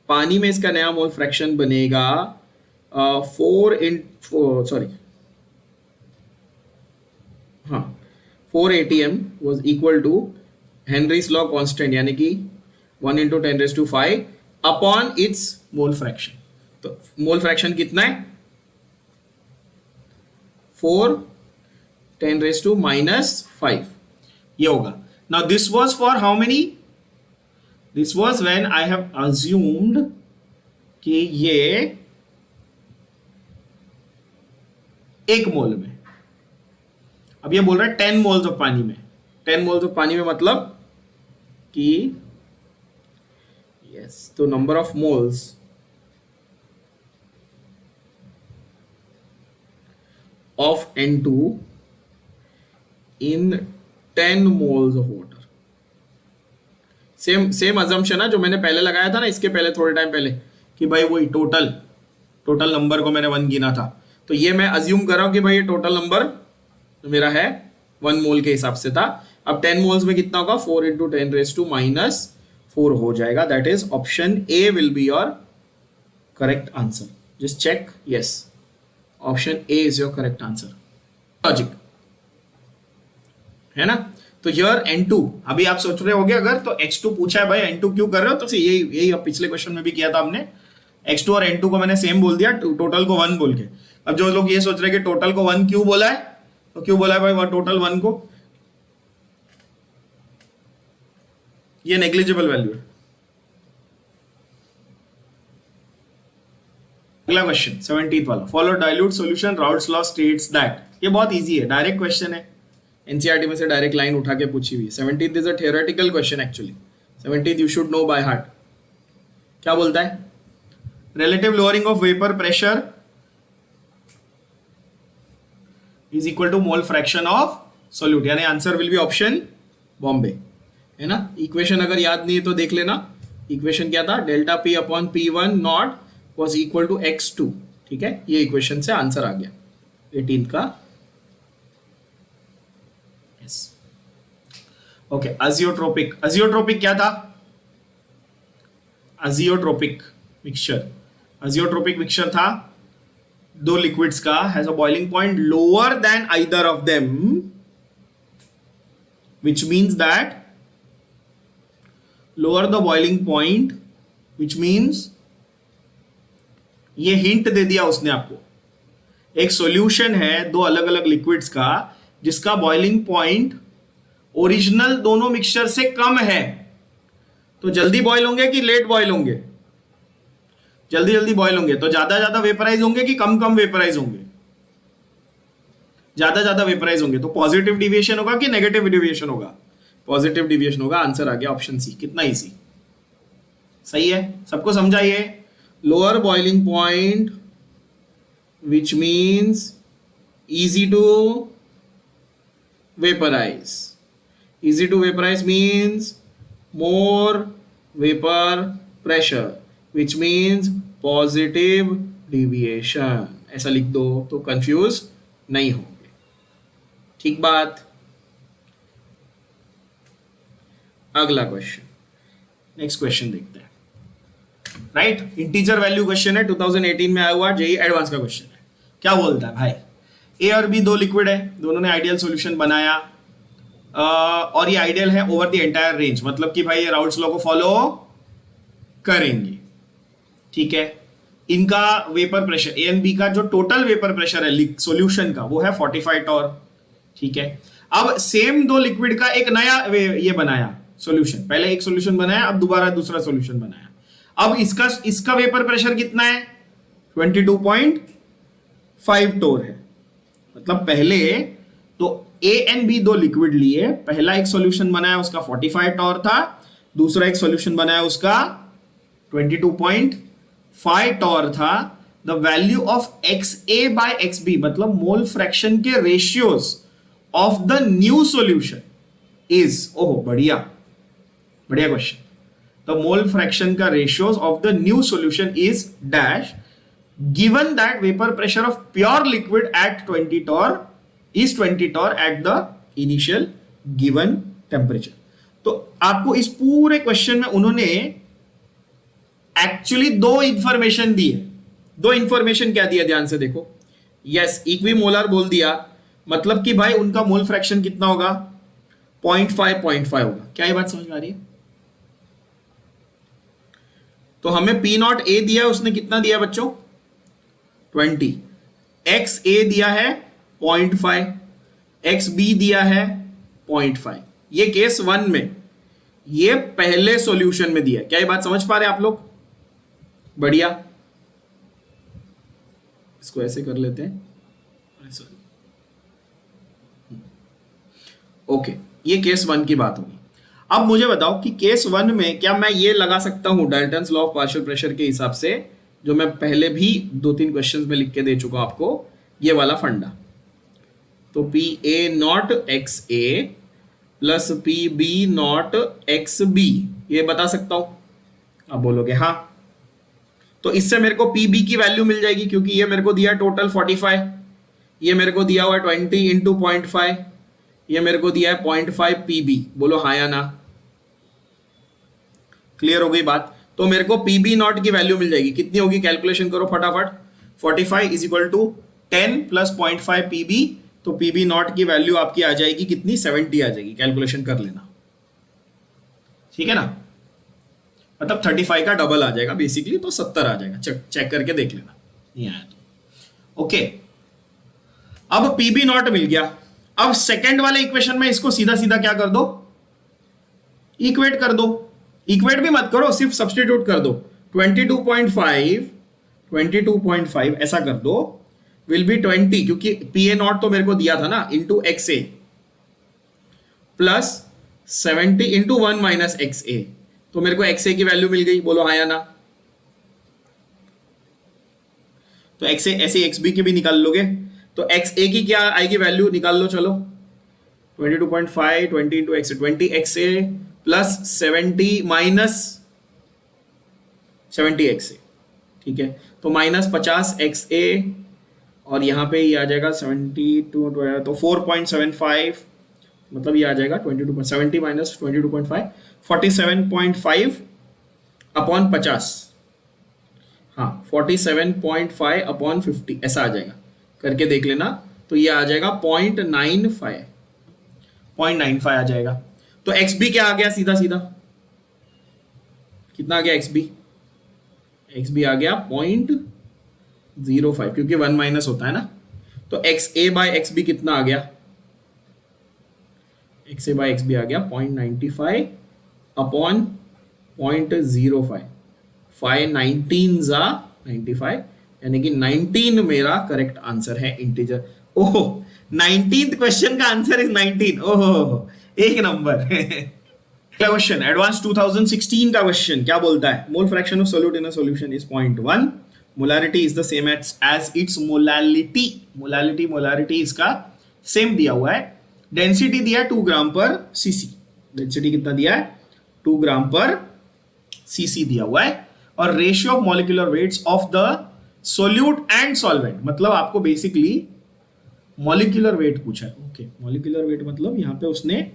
पानी में इसका नया मोल फ्रैक्शन बनेगा 4 atm was equal to Henry's law constant, यानी कि 1 × 10⁵ अपॉन इट्स मोल फ्रैक्शन। तो मोल फ्रैक्शन कितना है, 4 × 10⁻⁵ ये होगा। Now this was for how many, this was when I have assumed कि ये 1 मोल में। अब ये बोल रहा है 10 मोल्स ऑफ पानी में। 10 मोल्स ऑफ पानी में मतलब कि यस, तो number of moles of N2 in 10 moles of water. Same assumption है जो मैंने पहले लगाया था ना, इसके पहले थोड़े टाइम पहले, कि भाई वही टोटल नंबर को मैंने 1 गिना था। तो ये मैं अज्यूम कर रहा हूं कि भाई ये टोटल नंबर मेरा है 1 मोल के हिसाब से था। अब 10 मोल्स में कितना होगा, 4 × 10⁻⁴ हो जाएगा। That is option A will be your correct answer. Just check, yes, option A is your correct answer. Logic है ना। तो हियर N2, अभी आप सोच रहे होगे अगर तो X2 पूछा है भाई N2 क्यों कर रहे हो, तो यही अब पिछले क्वेश्चन में भी किया था हमने। X2 और N2 को मैंने सेम बोल दिया, टोटल को 1 बोल के। अब जो लोग ये सोच रहे हैं कि टोटल को 1 क्यों बोला है, तो क्यों बोला है भाई टोटल 1 को, ये नेग्लिजिबल वैल्यू है। अगला क्वेश्चन 17th वाला, follow dilute solution Raoult's law states that. ये बहुत इजी है, डायरेक्ट क्वेश्चन है, एनसीईआरटी में से डायरेक्ट लाइन उठा के पूछी हुई है। 17th is a theoretical question actually, 17th you should know by heart. क्या बोलता है, relative lowering of vapour pressure is equal to mole fraction of solute, यानी answer will be option Bombay, है ना। इक्वेशन अगर याद नहीं है तो देख लेना। इक्वेशन क्या था, delta P upon P1 not was equal to X2, ठीक है। ये इक्वेशन से आंसर आ गया 18th का। Yes, okay. अजियोट्रोपिक क्या था, अजियोट्रोपिक मिक्सचर था दो लिक्विड्स का, has a boiling point lower than either of them, which means that lower the boiling point, which means ये हिंट दे दिया उसने आपको, एक सॉल्यूशन है दो अलग अलग लिक्विड्स का जिसका बॉइलिंग पॉइंट ओरिजिनल दोनों मिक्सचर से कम है। तो जल्दी बॉयल होंगे कि लेट बॉयल होंगे, जल्दी बॉयल होंगे तो ज्यादा वेपराइज होंगे कि कम वेपराइज होंगे, ज्यादा वेपराइज होंगे। तो पॉजिटिव डिविएशन होगा कि नेगेटिव डिविएशन होगा, पॉजिटिव डिविएशन होगा। आंसर आ गया ऑप्शन सी। कितना इजी, सही है, सबको समझा ये। Lower boiling point which means easy to vaporise, easy to vaporise means more vapour pressure which means positive deviation, ऐसा लिख दो तो कंफ्यूज नहीं होंगे। ठीक बात। अगला क्वेश्चन, नेक्स्ट क्वेश्चन देखते हैं। राइट, इंटीजर वैल्यू क्वेश्चन है, 2018 में आया हुआ जेईई एडवांस का क्वेश्चन है। क्या बोलता है भाई, ए और बी दो लिक्विड है, दोनों ने आइडियल सॉल्यूशन बनाया, और ये आइडियल है ओवर द एंटायर रेंज, मतलब कि भाई ये राउल्ट्स लॉ को फॉलो करेंगे। ठीक है, इनका vapour pressure A and B का जो टोटल वेपर प्रेशर है सॉल्यूशन का वो है 45 टॉर। ठीक है, अब सेम दो लिक्विड का एक नया ये बनाया सॉल्यूशन, पहले एक सॉल्यूशन बनाया, अब दोबारा दूसरा सॉल्यूशन बनाया। अब इसका वेपर प्रेशर कितना है? 22.5 टोर है। मतलब पहले तो ए एंड बी दो लिक्विड लिए, पहला एक सॉल्यूशन बनाया उसका 45 टॉर था, दूसरा एक सॉल्यूशन बनाया उसका 22.5 टॉर था। The value of XA by XB मतलब मोल फ्रैक्शन के ratios of the new solution is, oh बढ़िया बढ़िया क्वेश्चन, द मोल फ्रैक्शन का ratios of the new solution is dash given that vapour pressure of pure liquid at 20 torr is 20 torr at the initial given temperature। तो आपको इस पूरे question में उन्होंने actually दो इंफॉर्मेशन दी है। दो इंफॉर्मेशन क्या दिया, ध्यान से देखो। यस, इक्विमोलर बोल दिया, मतलब कि भाई उनका मोल फ्रैक्शन कितना होगा? 0.5 होगा। क्या ये बात समझ में आ रही है? तो हमें P नॉट A दिया, उसने कितना दिया बच्चों? 20। XA दिया है 0.5, XB दिया है 0.5। ये केस 1 में, ये पहले सॉल्यूशन में दिया। क्या ये बात समझ पा रहे हैं आप लोग? बढ़िया, इसको ऐसे कर लेते हैं। ओके, ये केस 1 की बात होगी। अब मुझे बताओ कि केस 1 में क्या मैं ये लगा सकता हूं Dalton's law of partial pressure के हिसाब से, जो मैं पहले भी 2-3 क्वेश्चंस में लिख के दे चुका हूं आपको, ये वाला फंडा। तो P A not X A plus P B not X B, ये बता सकता हूं? आप बोलोगे हाँ। तो इससे मेरे को पी बी की वैल्यू मिल जाएगी, क्योंकि ये मेरे को दिया टोटल 45, ये मेरे को दिया हुआ 20 इंटू 0.5, ये मेरे को दिया है 0.5 पी बी। बोलो हाँ या ना? क्लियर हो गई बात? तो मेरे को पी बी नॉट की वैल्यू मिल जाएगी। कितनी होगी? कैलकुलेशन करो फटाफट। 45 is equal to 10 plus 0.5 P B, तो पी बी नॉट की वैल्यू आपकी आ जाएगी कितनी? 70 आ जाएगी। कैलकुलेशन कर लेना, ठीक है ना? मतलब 35 का डबल आ जाएगा बेसिकली, तो 70 आ जाएगा। चेक करके देख लेना, नहीं आया तो। ओके, अब पी बी नॉट मिल गया। अब सेकंड वाले इक्वेशन में इसको सीधा सीधा क्या कर दो? इक्वेट कर दो। इक्वेट भी मत करो, सिर्फ सब्स्टिट्यूट कर दो। 22.5 ऐसा कर दो, विल बी 20, क्योंकि पी ए नॉट तो मेरे को दिया था ना, into x A plus 70 into 1 minus x ए, तो मेरे को एक्स ए की वैल्यू मिल गई। बोलो हाँ या ना? तो एक्स ए ऐसे एक्स बी की भी निकाल लोगे, तो एक्स ए की क्या आएगी वैल्यू? निकाल लो चलो। 22.5 20 into x A, 20 x A plus 70 minus 70 x ए, ठीक है? तो माइनस 50 एक्स ए, और यहाँ पे ये आ जाएगा 72, तो 4.75, मतलब ये आ जाएगा 22.70 माइनस 22.5, 47.5 अपॉन 50, हाँ 47.5 अपॉन 50 ऐसा आ जाएगा। करके देख लेना, तो ये आ जाएगा 0.95 आ जाएगा। तो एक्स बी क्या आ गया? सीधा सीधा कितना आ गया एक्स बी? एक्स बी आ गया 0.05, क्योंकि 1 माइनस होता है ना। तो एक्स ए बाय एक्स बी कितना आ गया? एक्स ए बाय एक्स बी आ गया 0.95 अपॉन 0.05, 5 19 जा 95, यानी कि 19 मेरा करेक्ट आंसर है, इंटीजर। ओहो, 19th क्वेश्चन का आंसर इज 19। ओहो, एक नंबर। अगला क्वेश्चन, एडवांस 2016 का क्वेश्चन क्या बोलता है? Mole fraction of solute in a solution is 0.1, molarity is the same as its molality. Molarity इसका सेम दिया हुआ है। डेंसिटी दिया 2 ग्राम पर सीसी। डेंसिटी कितना दिया है? 2 ग्राम पर सीसी दिया हुआ है। और ratio of molecular weights of the solute and solvent, मतलब आपको बेसिकली मॉलिक्यूलर वेट पूछा है। ओके, मॉलिक्यूलर वेट मतलब यहां पे उसने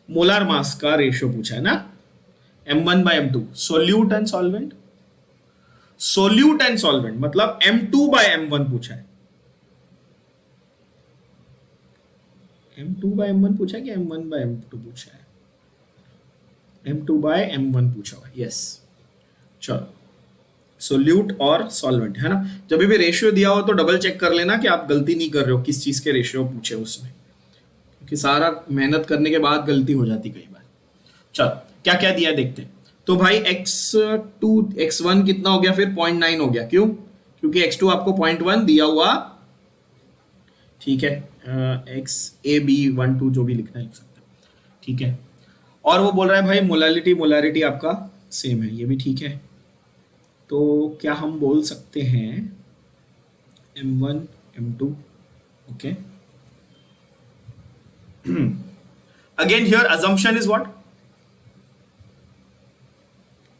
मोलार मास का रेशियो पूछा है ना, m1 by m2। Solute and solvent, solute and solvent मतलब m2 by m1 पूछा है। M2/M1 पूछा है कि M1/M2 पूछा है? M2/M1 पूछा हुआ है, यस। चलो, सोल्यूट और सॉल्वेंट है ना। जब भी रेशियो दिया हो तो डबल चेक कर लेना कि आप गलती नहीं कर रहे हो किस चीज के रेशियो पूछे उसने, क्योंकि सारा मेहनत करने के बाद गलती हो जाती कई बार। चलो, क्या क्या दिया देखते हैं। तो भाई x2 x1 कितना हो गया, फिर 0.9 हो गया। क्यों? क्योंकि x2 आपको 0.1 दिया हुआ, ठीक है। एक्स ए बी 1 2 जो भी लिखना है लिख सकते हैं, ठीक है। और वो बोल रहा है भाई मोलालिटी मोलारिटी आपका सेम है, ये भी ठीक है। तो क्या हम बोल सकते हैं M1 M2, okay. Again here assumption is what?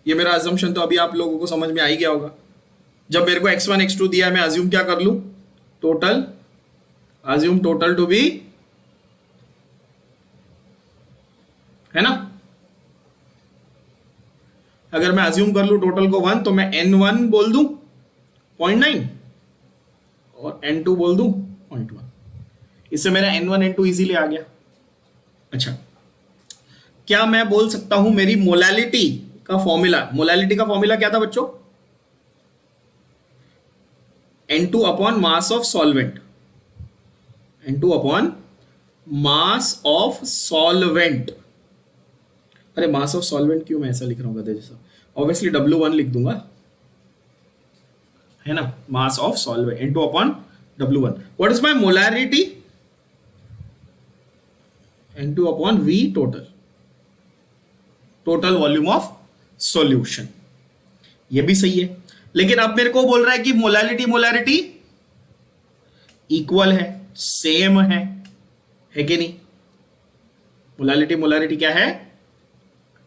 ये मेरा assumption तो अभी आप लोगों को समझ में आ ही गया होगा। जब मेरे को x1 x2 दिया है, मैं अज्यूम क्या कर लूं? Total, assume total to be, है ना। अगर मैं अज्यूम कर लूं टोटल को 1, तो मैं n1 बोल दूं 0.9 और n2 बोल दूं 0.1। इससे मेरा n1 n2 इजीली आ गया। अच्छा, क्या मैं बोल सकता हूं मेरी मोलालिटी का फॉर्मूला, मोलालिटी का फॉर्मूला क्या था बच्चों? N2 upon mass of solvent, N2 upon mass of solvent. अरे मास ऑफ सॉल्वेंट क्यों मैं ऐसा लिख रहा हूँ गधे जैसा? ऑब्वियसली W1 लिख दूंगा, है ना। Mass of solvent N2 upon W1। What is my molarity? N2 upon V total, total volume of solution. ये भी सही है, लेकिन अब मेरे को बोल रहा है कि मोलालिटी मोलारिटी इक्वल है, सेम है कि नहीं? मोलालिटी मोलारिटी क्या है?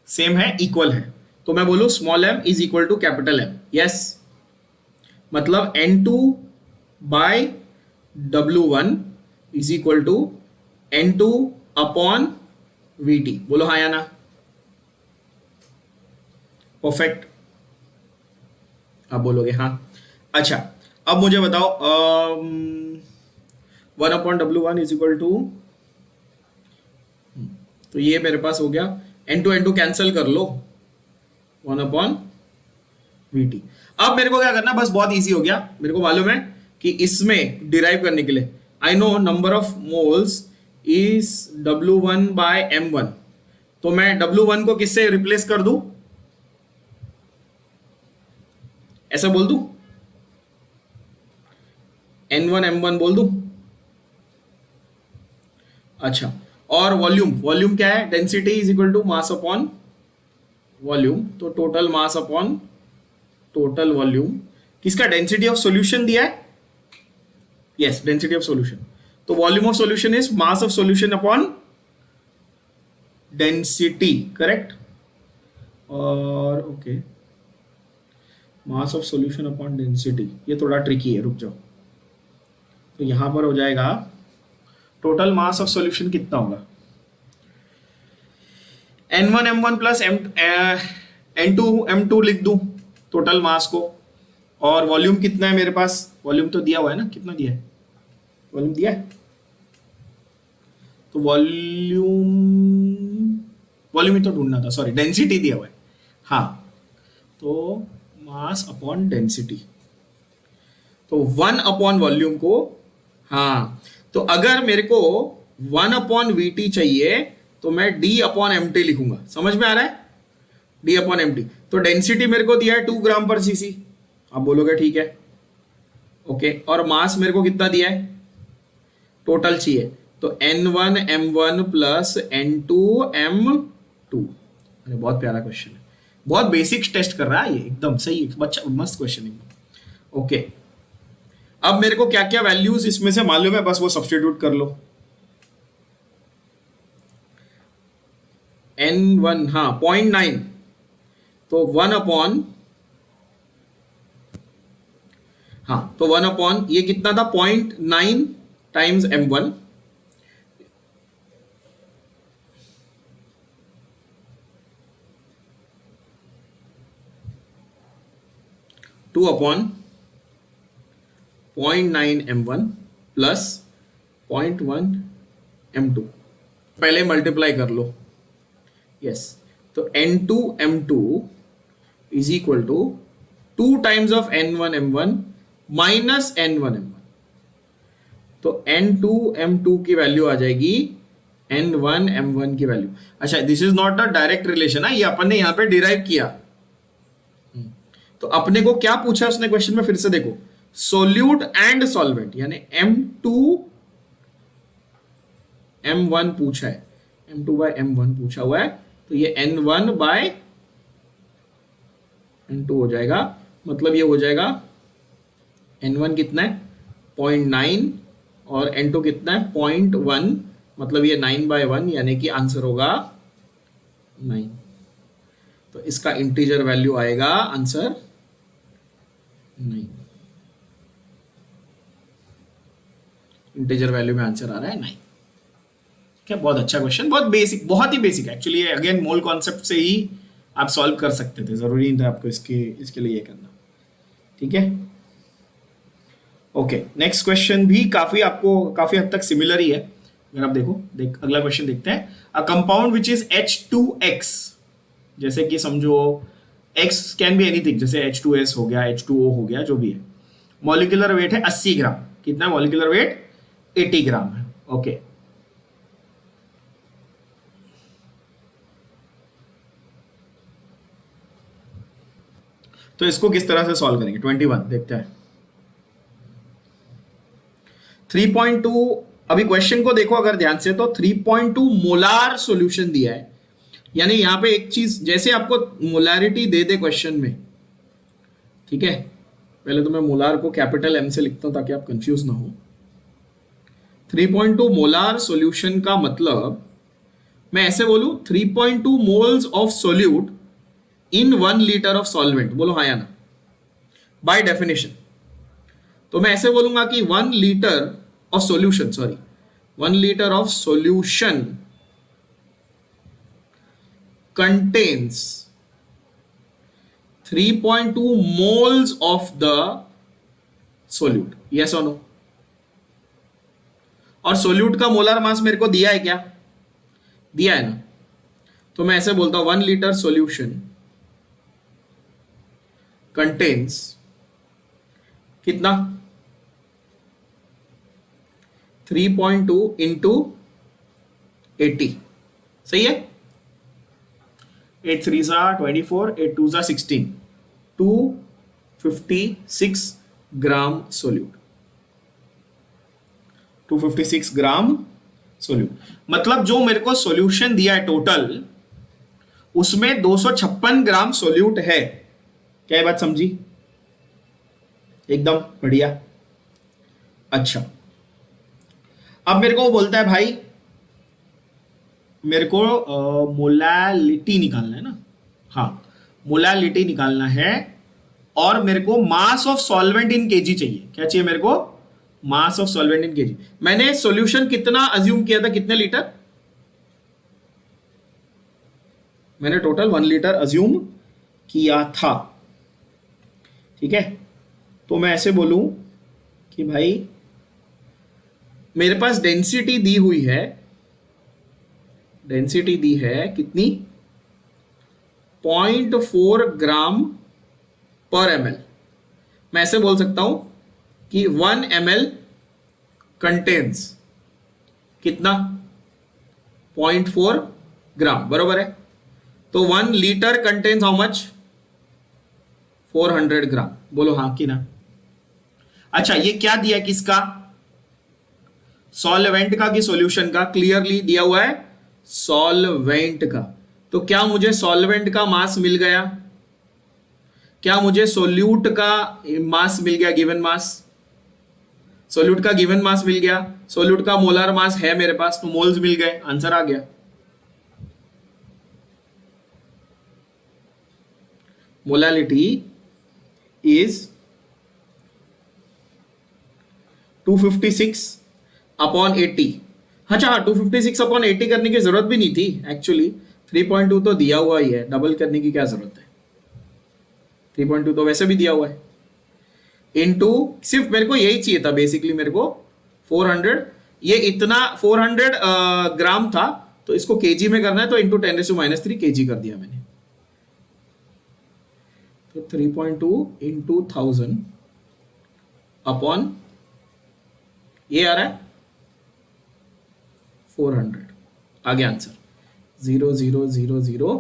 सेम है, इक्वल है। तो मैं बोलूं small m is equal to capital M, yes. मतलब N2 by W1 is equal to N2 upon VT। बोलो हाँ या ना? परफेक्ट, आप बोलोगे हाँ। अच्छा, अब मुझे बताओ 1 upon W1 is equal to, तो ये मेरे पास हो गया N2 N2 कैंसिल कर लो, 1 अपॉन VT। अब मेरे को क्या करना, बस बहुत इजी हो गया। मेरे को मालूम है कि इसमें डिराइव करने के लिए I know number of moles is W1 by M1। तो मैं W1 को किससे रिप्लेस कर दूं? ऐसा बोल दूं, N1 M1 बोल दूं। अच्छा, और वॉल्यूम, वॉल्यूम क्या है? Density is equal to mass upon volume. तो total mass upon total volume. किसका? डेंसिटी ऑफ सॉल्यूशन दिया है, यस, डेंसिटी ऑफ सॉल्यूशन। तो volume of solution is mass of solution upon density, correct. और okay, mass of solution upon density, ये थोड़ा tricky है, रुक जाओ। तो यहां पर हो जाएगा टोटल मास ऑफ सॉल्यूशन कितना होगा? N1 M1 plus N2 M2 लिख दूं टोटल मास को। और वॉल्यूम कितना है मेरे पास? वॉल्यूम तो दिया हुआ है ना, कितना दिया है? वॉल्यूम दिया है, तो वॉल्यूम, वॉल्यूम ही तो ढूंढना था, सॉरी, डेंसिटी दिया हुआ है। हाँ, तो मास अपॉन डेंसिटी, तो 1 अपॉन वॉल्यूम को, हाँ, तो अगर मेरे को 1 अपॉन VT चाहिए तो मैं D अपॉन MT लिखूंगा। समझ में आ रहा है? D upon MT। तो डेंसिटी मेरे को दिया है 2 ग्राम पर सीसी, आप बोलोगे ठीक है, ओके। और मास मेरे को कितना दिया है? टोटल चाहिए, तो N1 M1 plus N2 M2। अरे बहुत प्यारा क्वेश्चन है, बहुत बेसिक्स टेस्ट कर रहा है ये, एकदम सही, बच्चा मस्त क्वेश्चन एकदम, ओके। अब मेरे को क्या क्या वैल्यूज इसमें से मालूम है, बस वो सब्स्टिट्यूट कर लो। N1, हाँ 0.9, तो 1 अपॉन, हाँ तो 1 अपॉन ये कितना था? 0.9 times M1, two upon 0.9 M1 plus 0.1 m2, पहले मल्टीप्लाई कर लो। यस, तो n2 m2 is equal to 2 times of n1 m1 minus n1 m1। तो n2 m2 की वैल्यू आ जाएगी n1 m1 की वैल्यू। अच्छा, this is not a direct relation है, ये अपन ने यहां पे डिराइव किया। तो अपने को क्या पूछा उसने क्वेश्चन में, फिर से देखो, सोल्यूट एंड सॉल्वेंट, यानी m2 m1 पूछा है, m2 बाय m1 पूछा हुआ है, तो ये n1 बाय n2 हो जाएगा। मतलब ये हो जाएगा n1 कितना है 0.9 और n2 कितना है 0.1, मतलब ये 9/1, यानी कि आंसर होगा 9। तो इसका इंटीजर वैल्यू आएगा आंसर 9। इंटीजर वैल्यू में आंसर आ रहा है 9। क्या, बहुत अच्छा क्वेश्चन, बहुत बेसिक, बहुत ही basic actually. Again mole concept से ही आप सॉल्व कर सकते थे, जरूरी नहीं था आपको इसके लिए ये करना। ठीक है, ओके। नेक्स्ट क्वेश्चन भी काफी हद तक सिमिलर ही है। अगर आप अगला क्वेश्चन देखते हैं। A compound which is H2X, जैसे कि समझो X कैन बी एनीथिंग, जैसे H2S हो गया, H2O हो गया, जो भी है। मॉलिक्यूलर वेट है 80 ग्राम। कितना मॉलिक्यूलर वेट? 80 ग्राम है। ओके, तो इसको किस तरह से सॉल्व करेंगे? 21 देखते हैं। 3.2, अभी क्वेश्चन को देखो अगर ध्यान से, तो 3.2 मोलार सॉल्यूशन दिया है। यानी यहां पे एक चीज, जैसे आपको मोलारिटी दे दे क्वेश्चन में, ठीक है, पहले तो मैं मोलार को कैपिटल M से लिखता हूं ताकि आप कंफ्यूज ना हो। 3.2 मोलार सॉल्यूशन का मतलब मैं ऐसे बोलूं, 3.2 moles of solute in 1 litre of solvent. बोलो हाँ या ना, बाय डेफिनेशन। तो मैं ऐसे बोलूंगा कि 1 litre of solution, 1 litre of solution contains 3.2 moles of the solute। yes or no? और सोल्यूट का मोलर मास मेरे को दिया है क्या? दिया है ना। तो मैं ऐसे बोलता हूं 1 लीटर सॉल्यूशन कंटेन्स कितना? 3.2 इंटू 80। सही है? 8 3 24, 8 2 16, 256 ग्राम सोल्यूट। 256 ग्राम सोल्यूट, मतलब जो मेरे को सॉल्यूशन दिया है टोटल, उसमें 256 ग्राम सोल्यूट है। क्या ये बात समझी? एकदम बढ़िया। अच्छा, अब मेरे को वो बोलता है भाई मेरे को मोलालिटी निकालना है ना। हाँ, मोलालिटी निकालना है, और मेरे को mass of solvent in KG चाहिए। क्या चाहिए मेरे को? Mass of solvent in KG. मैंने सॉल्यूशन कितना अज्यूम किया था? कितने लीटर? मैंने टोटल 1 लीटर अज्यूम किया था। ठीक है, तो मैं ऐसे बोलूं कि भाई मेरे पास डेंसिटी दी हुई है, डेंसिटी दी है कितनी? 0.4 ग्राम पर ml। मैं ऐसे बोल सकता हूं कि 1 ml कंटेन्स कितना? 0.4 ग्राम, बरोबर है। तो 1 लीटर कंटेन्स हाउ मच? 400 ग्राम। बोलो हाँ कि ना। अच्छा, ये क्या दिया किसका? सॉल्वेंट का कि सॉल्यूशन का? क्लियरली दिया हुआ है सॉल्वेंट का। तो क्या मुझे सॉल्वेंट का मास मिल गया? क्या मुझे सोल्यूट का मास मिल गया? गिवन मास, सोल्यूट का गिवन मास मिल गया। सोल्यूट का मोलर मास है मेरे पास, तो मोल्स मिल गए, आंसर आ गया। Molality is 256 upon 80। अच्छा, 256 अपॉन 80 करने की जरूरत भी नहीं थी एक्चुअली। 3.2 तो दिया हुआ ही है, डबल करने की क्या जरूरत है? 3.2 तो वैसे भी दिया हुआ है। इनटू, सिर्फ मेरे को यही चाहिए था बेसिकली, मेरे को 400 ये इतना 400 ग्राम था, तो इसको केजी में करना है, तो इंटू 10⁻³ केजी कर दिया मैंने। तो 3.2 इंटू 1000 अपॉन ये आ रहा है 400। आगे आंसर 0 0 0 0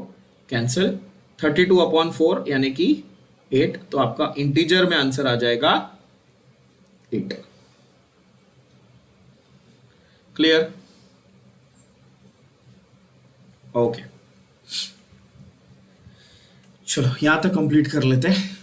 कैंसिल, 32 अपॉन 4 यानी कि 8, तो आपका इंटीजर में आंसर आ जाएगा 8। क्लियर? ओके, चलो यहां तक कंप्लीट कर लेते हैं।